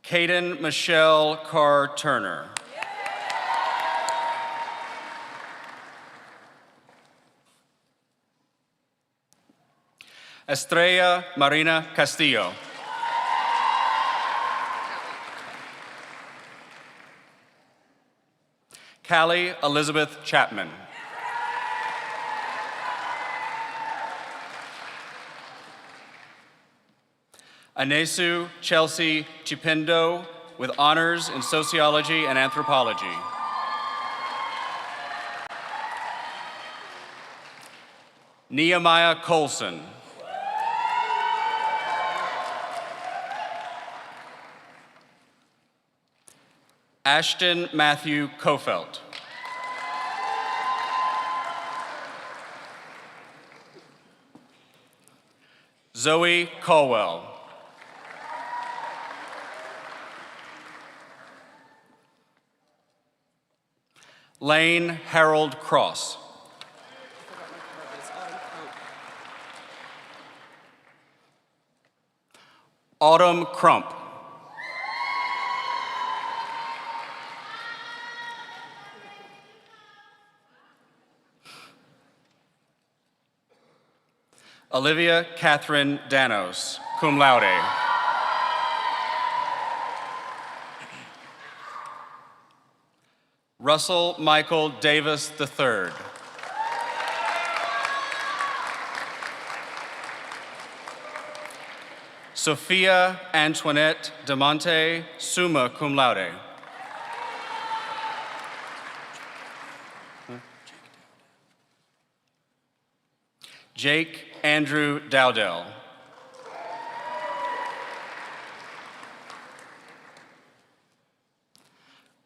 Caden Michelle Carr Turner. Estrella Marina Castillo. Callie Elizabeth Chapman. Anesu Chelsea Chipendo with honors in sociology and anthropology. Nehemiah Colson. Ashton Matthew Kofelt. Zoe Caldwell. Lane Harold Cross. Autumn Crump. Olivia Catherine Danos, cum laude. Russell Michael Davis III. Sophia Antoinette DeMonte, summa cum laude. Jake Andrew Dowdell.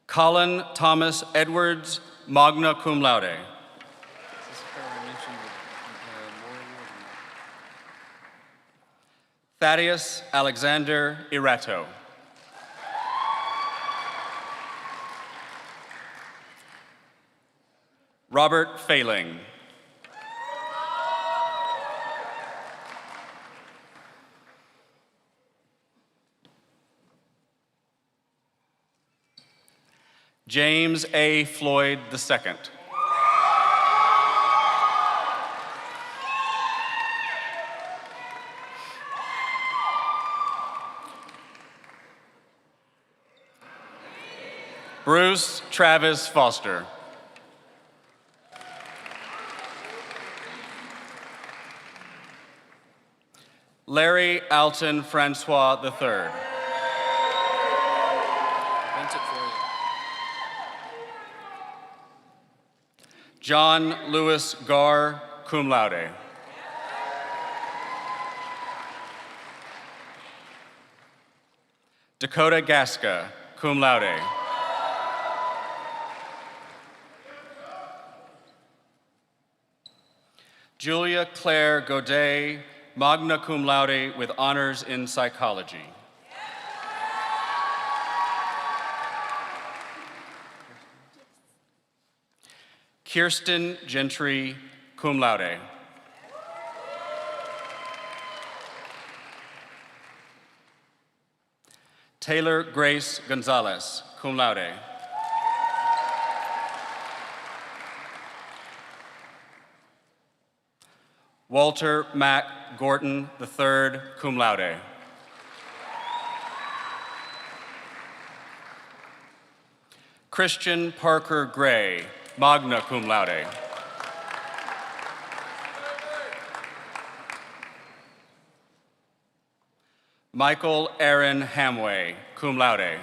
Colin Thomas Edwards, magna cum laude. Thaddeus Alexander Irato. Robert Failing. James A. Floyd II. Bruce Travis Foster. Larry Alton Francois III. John Lewis Garr, cum laude. Dakota Gasca, cum laude. Julia Claire Godet, magna cum laude with honors in psychology. Kirsten Gentry, cum laude. Taylor Grace Gonzalez, cum laude. Walter Mack Gorton III, cum laude. Christian Parker Gray, magna cum laude. Michael Aaron Hamway, cum laude.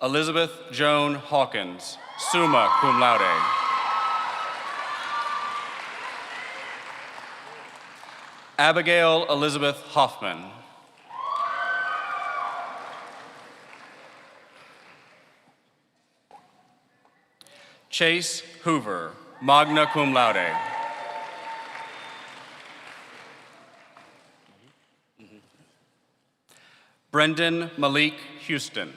Elizabeth Joan Hawkins, summa cum laude. Abigail Elizabeth Hoffman. Chase Hoover, magna cum laude. Brendan Malik Houston.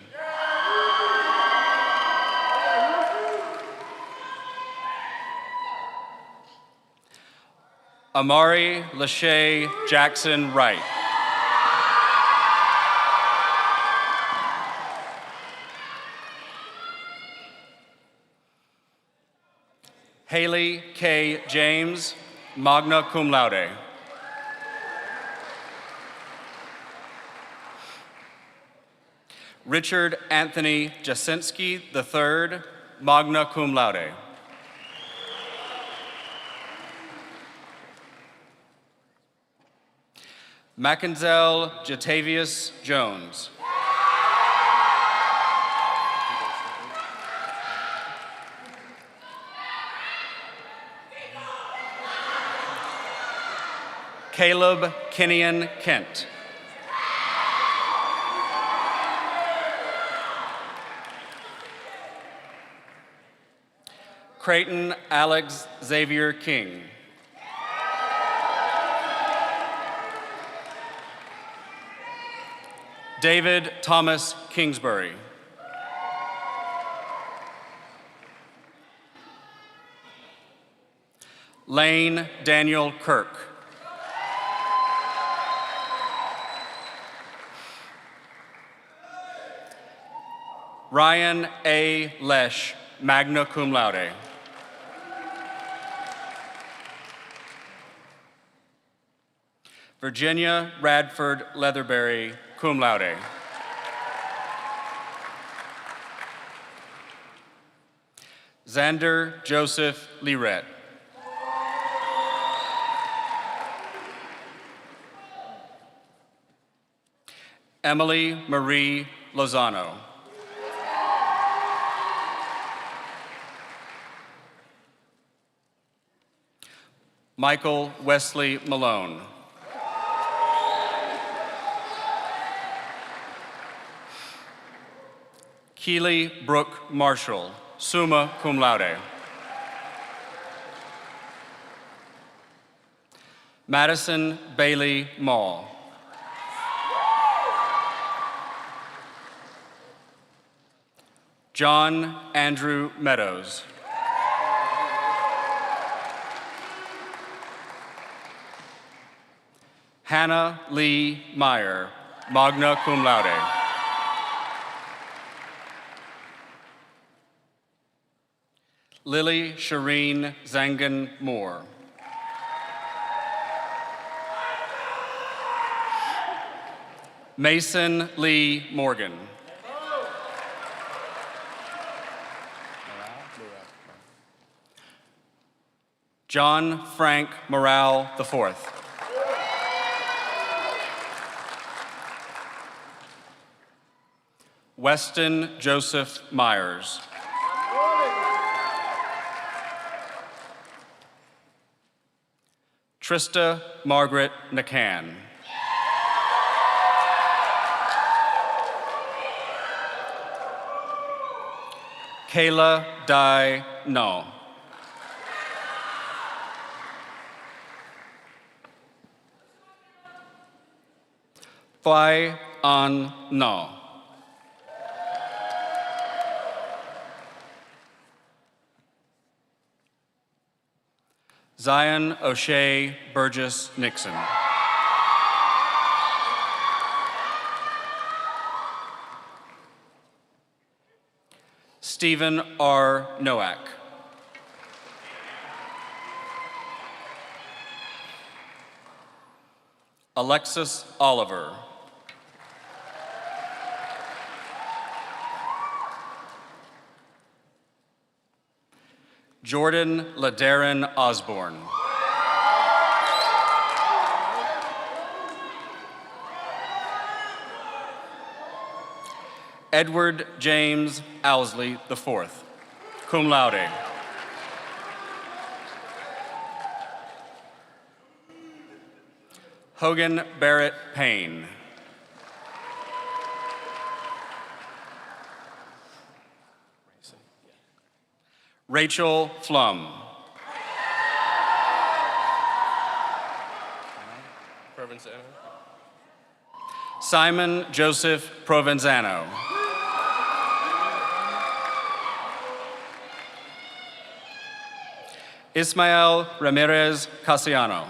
Amari Lachey Jackson Wright. Haley K. James, magna cum laude. Richard Anthony Jasinski III, magna cum laude. Mackenzel Jatavius Jones. Caleb Kenyon Kent. Creighton Alex Xavier King. David Thomas Kingsbury. Lane Daniel Kirk. Ryan A. Lesh, magna cum laude. Virginia Radford Leatherberry, cum laude. Xander Joseph Liret. Emily Marie Lozano. Michael Wesley Malone. Keely Brooke Marshall, summa cum laude. Madison Bailey Mall. John Andrew Meadows. Hannah Lee Meyer, magna cum laude. Lily Shireen Zangan Moore. Mason Lee Morgan. John Frank Morale IV. Weston Joseph Myers. Trista Margaret McCann. Kayla Dai No. Phai An No. Zion O'Shea Burgess Nixon. Stephen R. Nowak. Alexis Oliver. Jordan Ladarin Osborne. Edward James Owsley IV, cum laude. Hogan Barrett Payne. Rachel Flum. Provenzano. Simon Joseph Provenzano. Ismael Ramirez Casiano.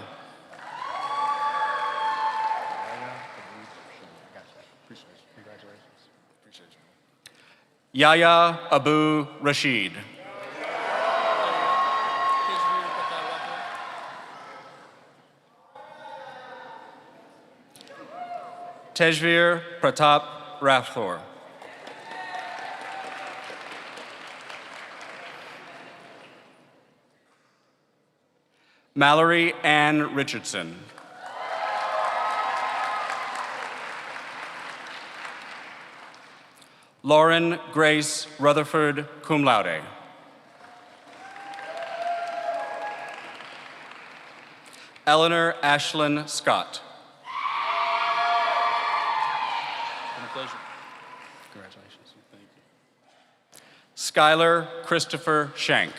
Yahya Abu Rashid. Tejveer Pratap Rathore. Mallory Ann Richardson. Lauren Grace Rutherford, cum laude. Eleanor Ashlyn Scott. Been a pleasure. Congratulations. Thank you. Skylar Christopher Shank.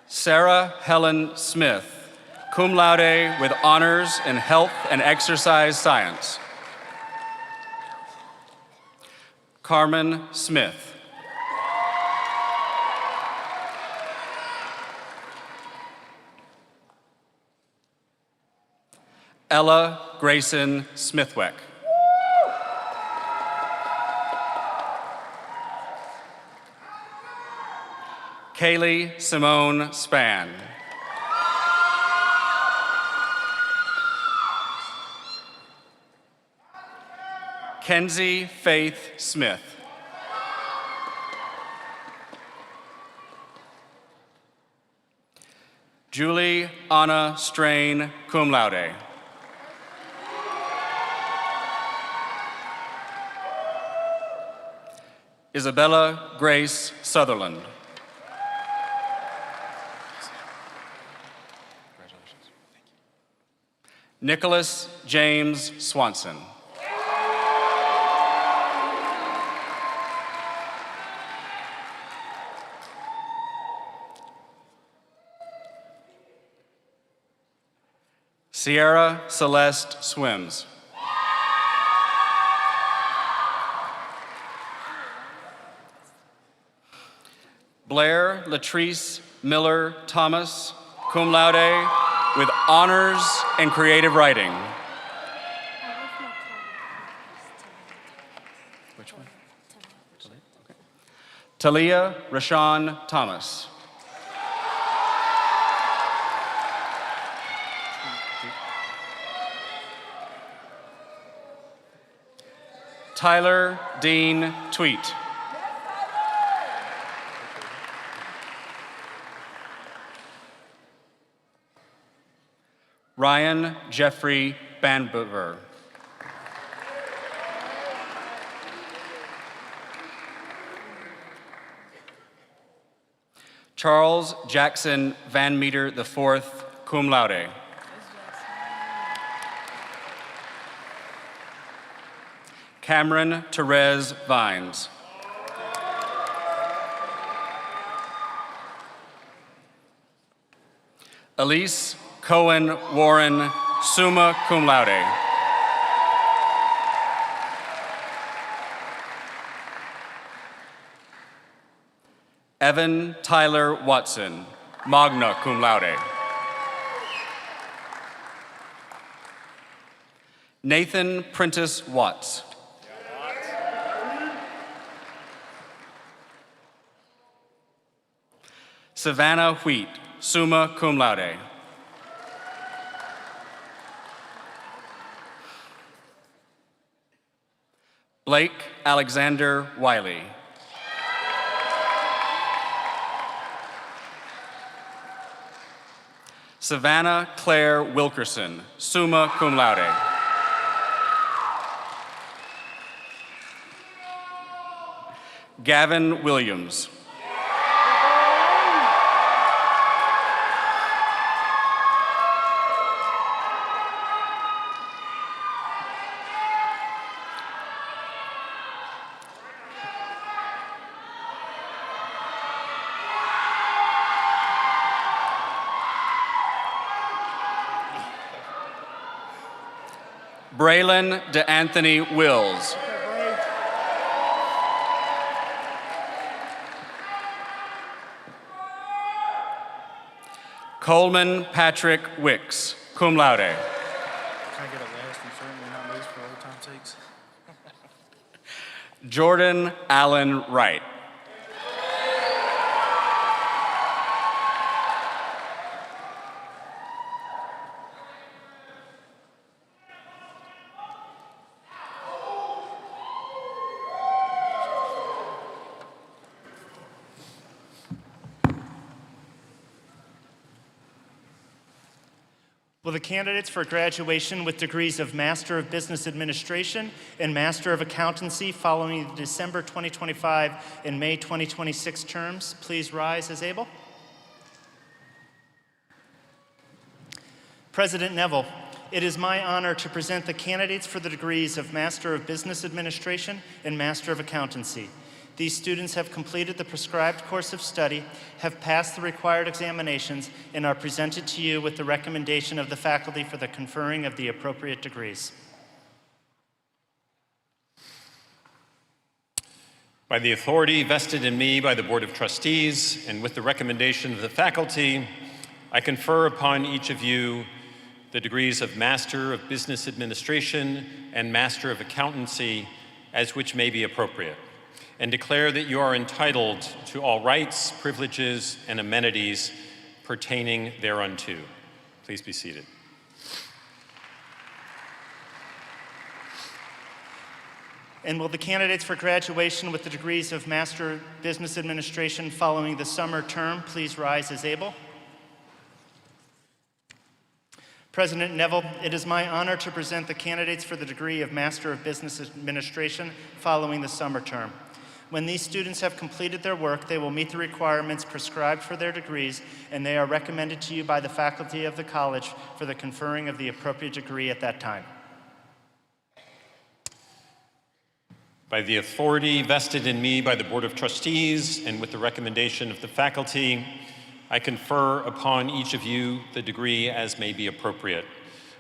Sarah Helen Smith, cum laude with honors in health and exercise science. Carmen Smith. Ella Grayson Smithwick. Kaylee Simone Spann. Kenzie Faith Smith. Julie Anna Strain, cum laude. Isabella Grace Sutherland. Congratulations. Thank you. Nicholas James Swanson. Sierra Celeste Swims. Blair Latrice Miller Thomas, cum laude, with honors in creative writing. Which one? Okay. Talia Rashawn Thomas. Tyler Dean Tweet. Ryan Jeffrey Banbuver. Charles Jackson Van Meter IV, cum laude. Cameron Therese Vines. Elise Cohen Warren, summa cum laude. Evan Tyler Watson, magna cum laude. Nathan Prentice Watts. Savannah Wheat, summa cum laude. Blake Alexander Wiley. Savannah Claire Wilkerson, summa cum laude. Gavin Williams. Braylon DeAnthony Wills. Coleman Patrick Wicks, cum laude. Can I get a last and certainly not least for old time's sakes? Jordan Allen Wright. Will Will the candidates for graduation with degrees of Master of Business Administration and Master of Accountancy following the December 2025 and May 2026 terms please rise as able? President Neville, it is my honor to present the candidates for the degrees of Master of Business Administration and Master of Accountancy. These students have completed the prescribed course of study, have passed the required examinations, and are presented to you with the recommendation of the faculty for the conferring of the appropriate degrees. By the authority vested in me by the Board of Trustees and with the recommendation of the faculty, I confer upon each of you the degrees of Master of Business Administration and Master of Accountancy as which may be appropriate, and declare that you are entitled to all rights, privileges, and amenities pertaining thereunto. Please be seated. And will the candidates for graduation with the degrees of Master of Business Administration following the summer term please rise as able? President Neville, it is my honor to present the candidates for the degree of Master of Business Administration following the summer term. When these students have completed their work, they will meet the requirements prescribed for their degrees, and they are recommended to you by the faculty of the college for the conferring of the appropriate degree at that time. By the authority vested in me by the Board of Trustees and with the recommendation of the faculty, I confer upon each of you the degree as may be appropriate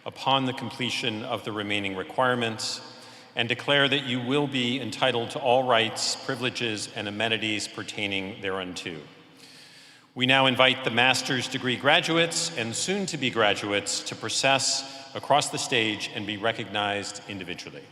upon the completion of the remaining requirements, and declare that you will be entitled to all rights, privileges, and amenities pertaining thereunto. We now invite the master's degree graduates and soon-to-be graduates to process across the stage and be recognized individually.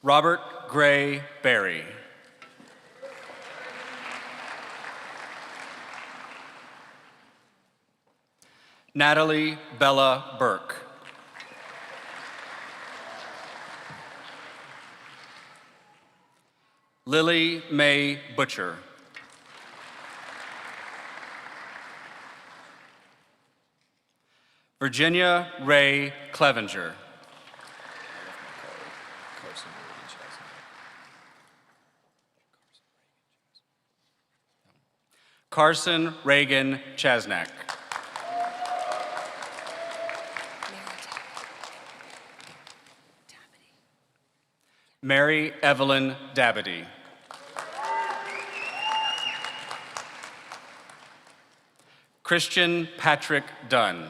Robert Gray Berry. Natalie Bella Burke. Lily Mae Butcher. Virginia Ray Clevenger. Carson Reagan Chasnack. Mary Evelyn Dabity. Christian Patrick Dunn.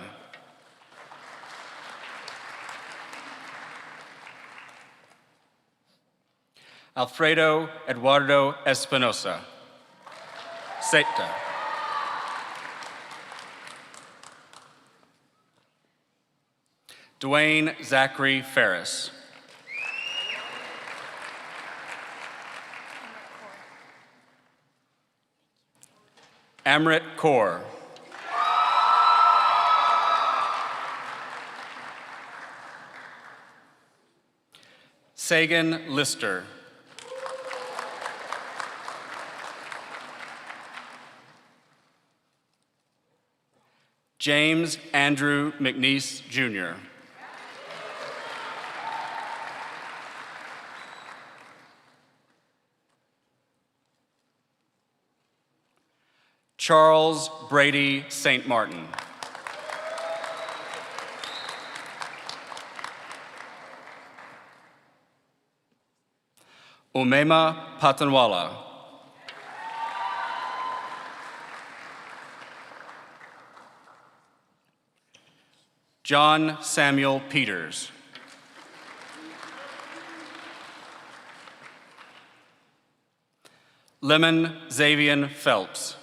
Alfredo Eduardo Espinosa. Seta. Dwayne Zachary Ferris. Amrit Kaur. Sagan Lister. James Andrew McNeese, Jr. Charles Brady St. Martin. Umema Patanwala. John Samuel Peters. Lemon Xavier Phelps.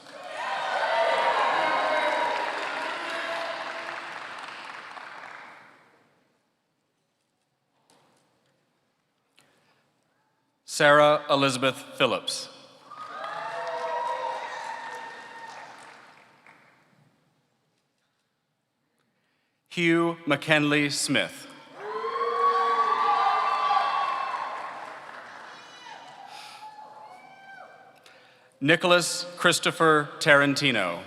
Sarah Elizabeth Phillips. Hugh McKinley Smith. Nicholas Christopher Tarantino.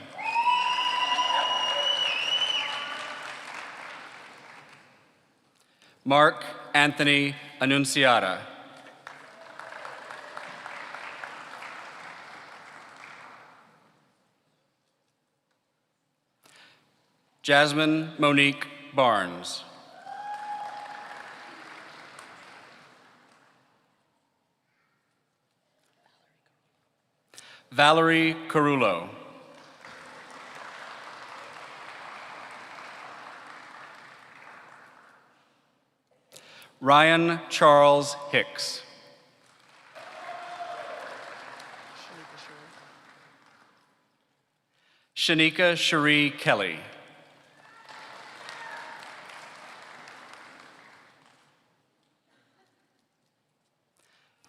Mark Anthony Annunciata. Jasmine Monique Barnes. Valerie Carullo. Ryan Charles Hicks. Shanika Cherie Kelly.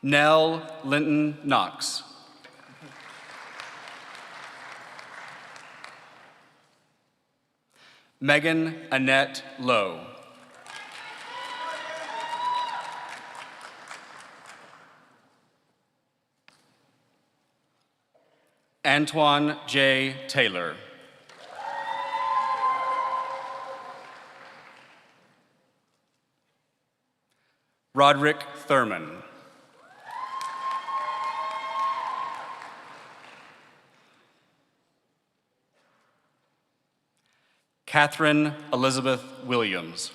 Nell Linton Knox. Megan Annette Lowe. Antoine J. Taylor. Roderick Thurman. Catherine Elizabeth Williams.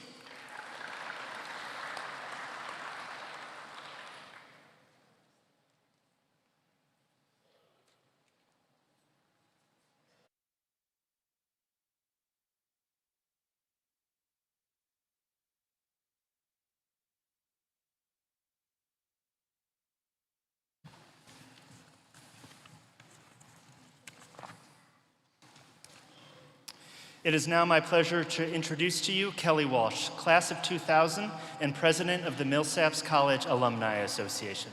It is now my pleasure to introduce to you Kelly Walsh, class of 2000 and president of the Millsaps College Alumni Association.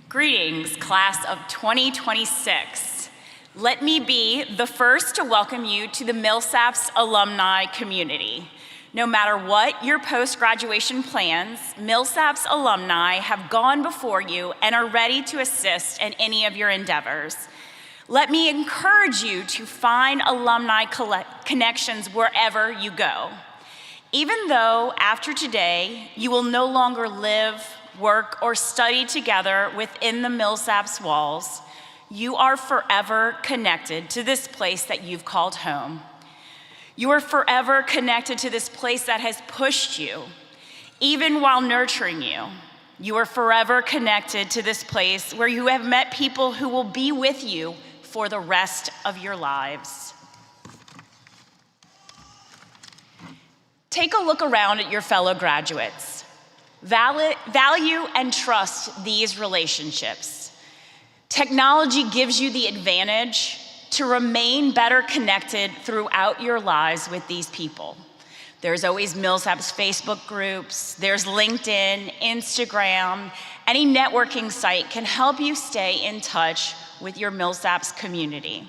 Greetings, class of 2026. Let me be the first to welcome you to the Millsaps alumni community. No matter what your post-graduation plans, Millsaps alumni have gone before you and are ready to assist in any of your endeavors. Let me encourage you to find alumni connections wherever you go. Even though after today, you will no longer live, work, or study together within the Millsaps walls, you are forever connected to this place that you've called home. You are forever connected to this place that has pushed you, even while nurturing you. You are forever connected to this place where you have met people who will be with you for the rest of your lives. Take a look around at your fellow graduates. Value and trust these relationships. Technology gives you the advantage to remain better connected throughout your lives with these people. There's always Millsaps Facebook groups, there's LinkedIn, Instagram. Any networking site can help you stay in touch with your Millsaps community.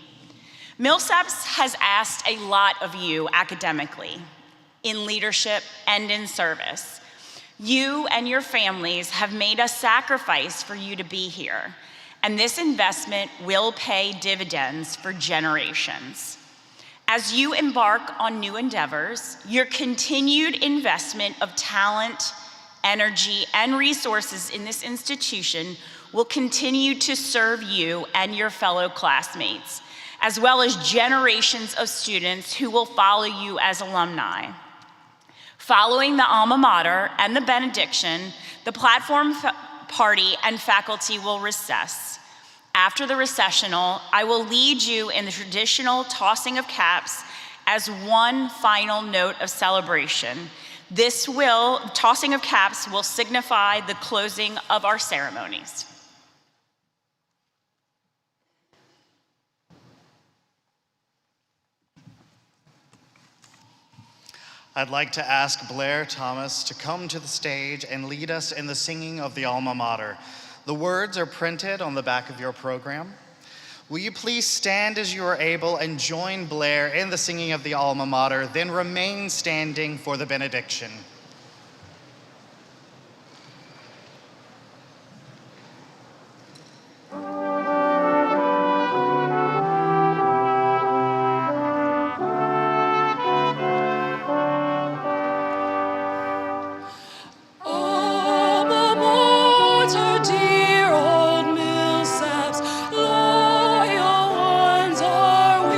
Millsaps has asked a lot of you academically, in leadership and in service. You and your families have made a sacrifice for you to be here. And this investment will pay dividends for generations. As you embark on new endeavors, your continued investment of talent, energy, and resources in this institution will continue to serve you and your fellow classmates, as well as generations of students who will follow you as alumni. Following the alma mater and the benediction, the platform party and faculty will recess. After the recessional, I will lead you in the traditional tossing of caps as one final note of celebration. Tossing of caps will signify the closing of our ceremonies. I'd like to ask Blair Thomas to come to the stage and lead us in the singing of the alma mater. The words are printed on the back of your program. Will you please stand as you are able and join Blair in the singing of the alma mater, then remain standing for the benediction. Dear old Millsaps, loyal ones are we.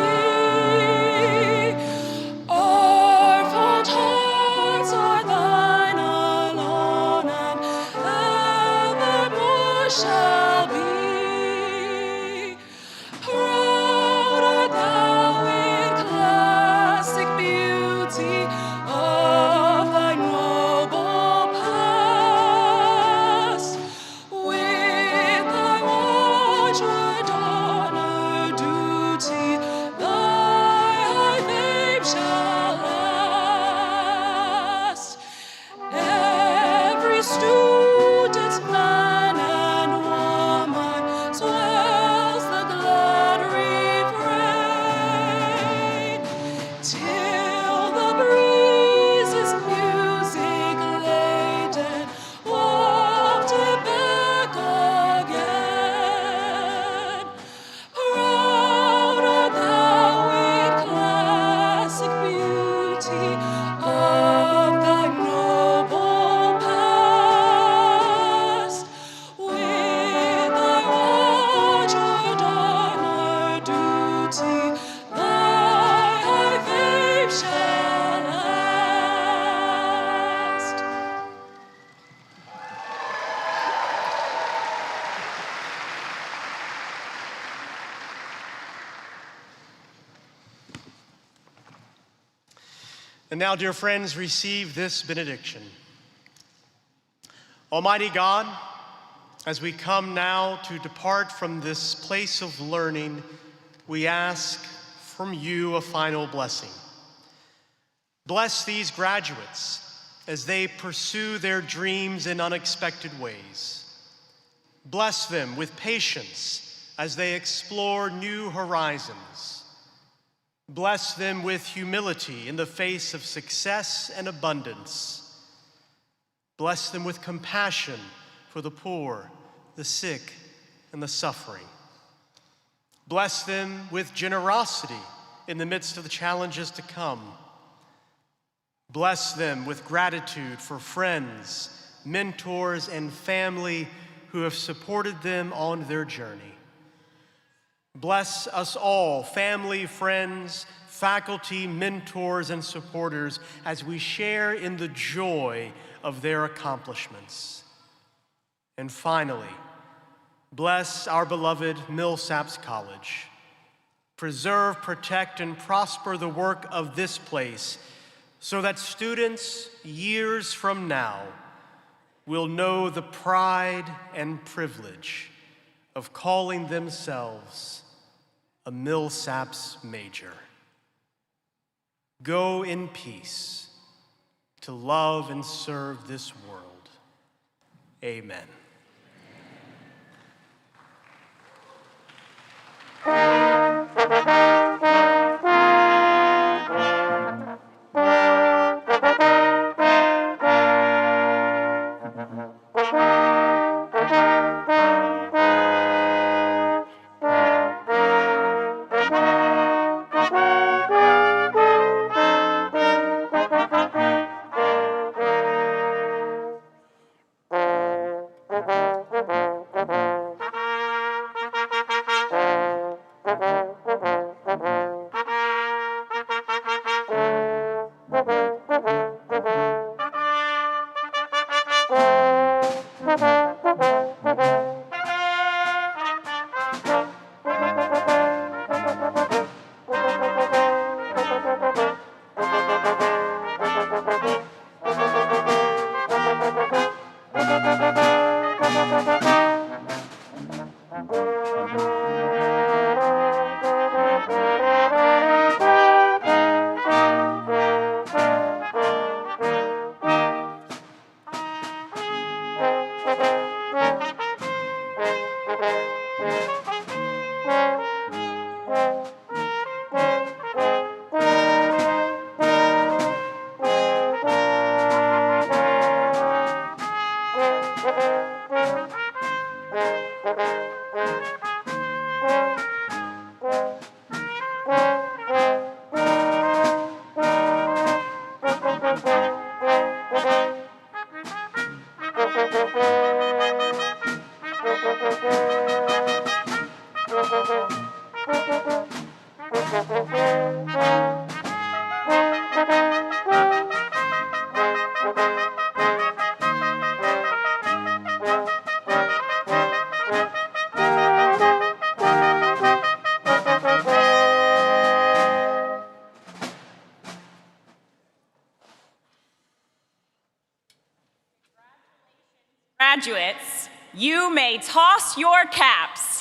Our fond hearts are thine alone, and evermore shall be. Proud art thou in classic beauty of thy noble past. With thy watchword honor, duty, thy fame shall last. Every student, man and woman, swells the glad refrain, till the breezes music laden wafted back again. Proud art thou in classic beauty of thy noble past. With thy watchword honor, duty, thy fame shall last. And now, dear friends, receive this benediction. Almighty God, as we come now to depart from this place of learning, we ask from you a final blessing. Bless these graduates as they pursue their dreams in unexpected ways. Bless them with patience as they explore new horizons. Bless them with humility in the face of success and abundance. Bless them with compassion for the poor, the sick, and the suffering. Bless them with generosity in the midst of the challenges to come. Bless them with gratitude for friends, mentors, and family who have supported them on their journey. Bless us all, family, friends, faculty, mentors, and supporters, as we share in the joy of their accomplishments. And finally, bless our beloved Millsaps College. Preserve, protect, and prosper the work of this place so that students years from now will know the pride and privilege of calling themselves a Millsaps major. Go in peace to love and serve this world. Amen. Graduates, you may toss your caps.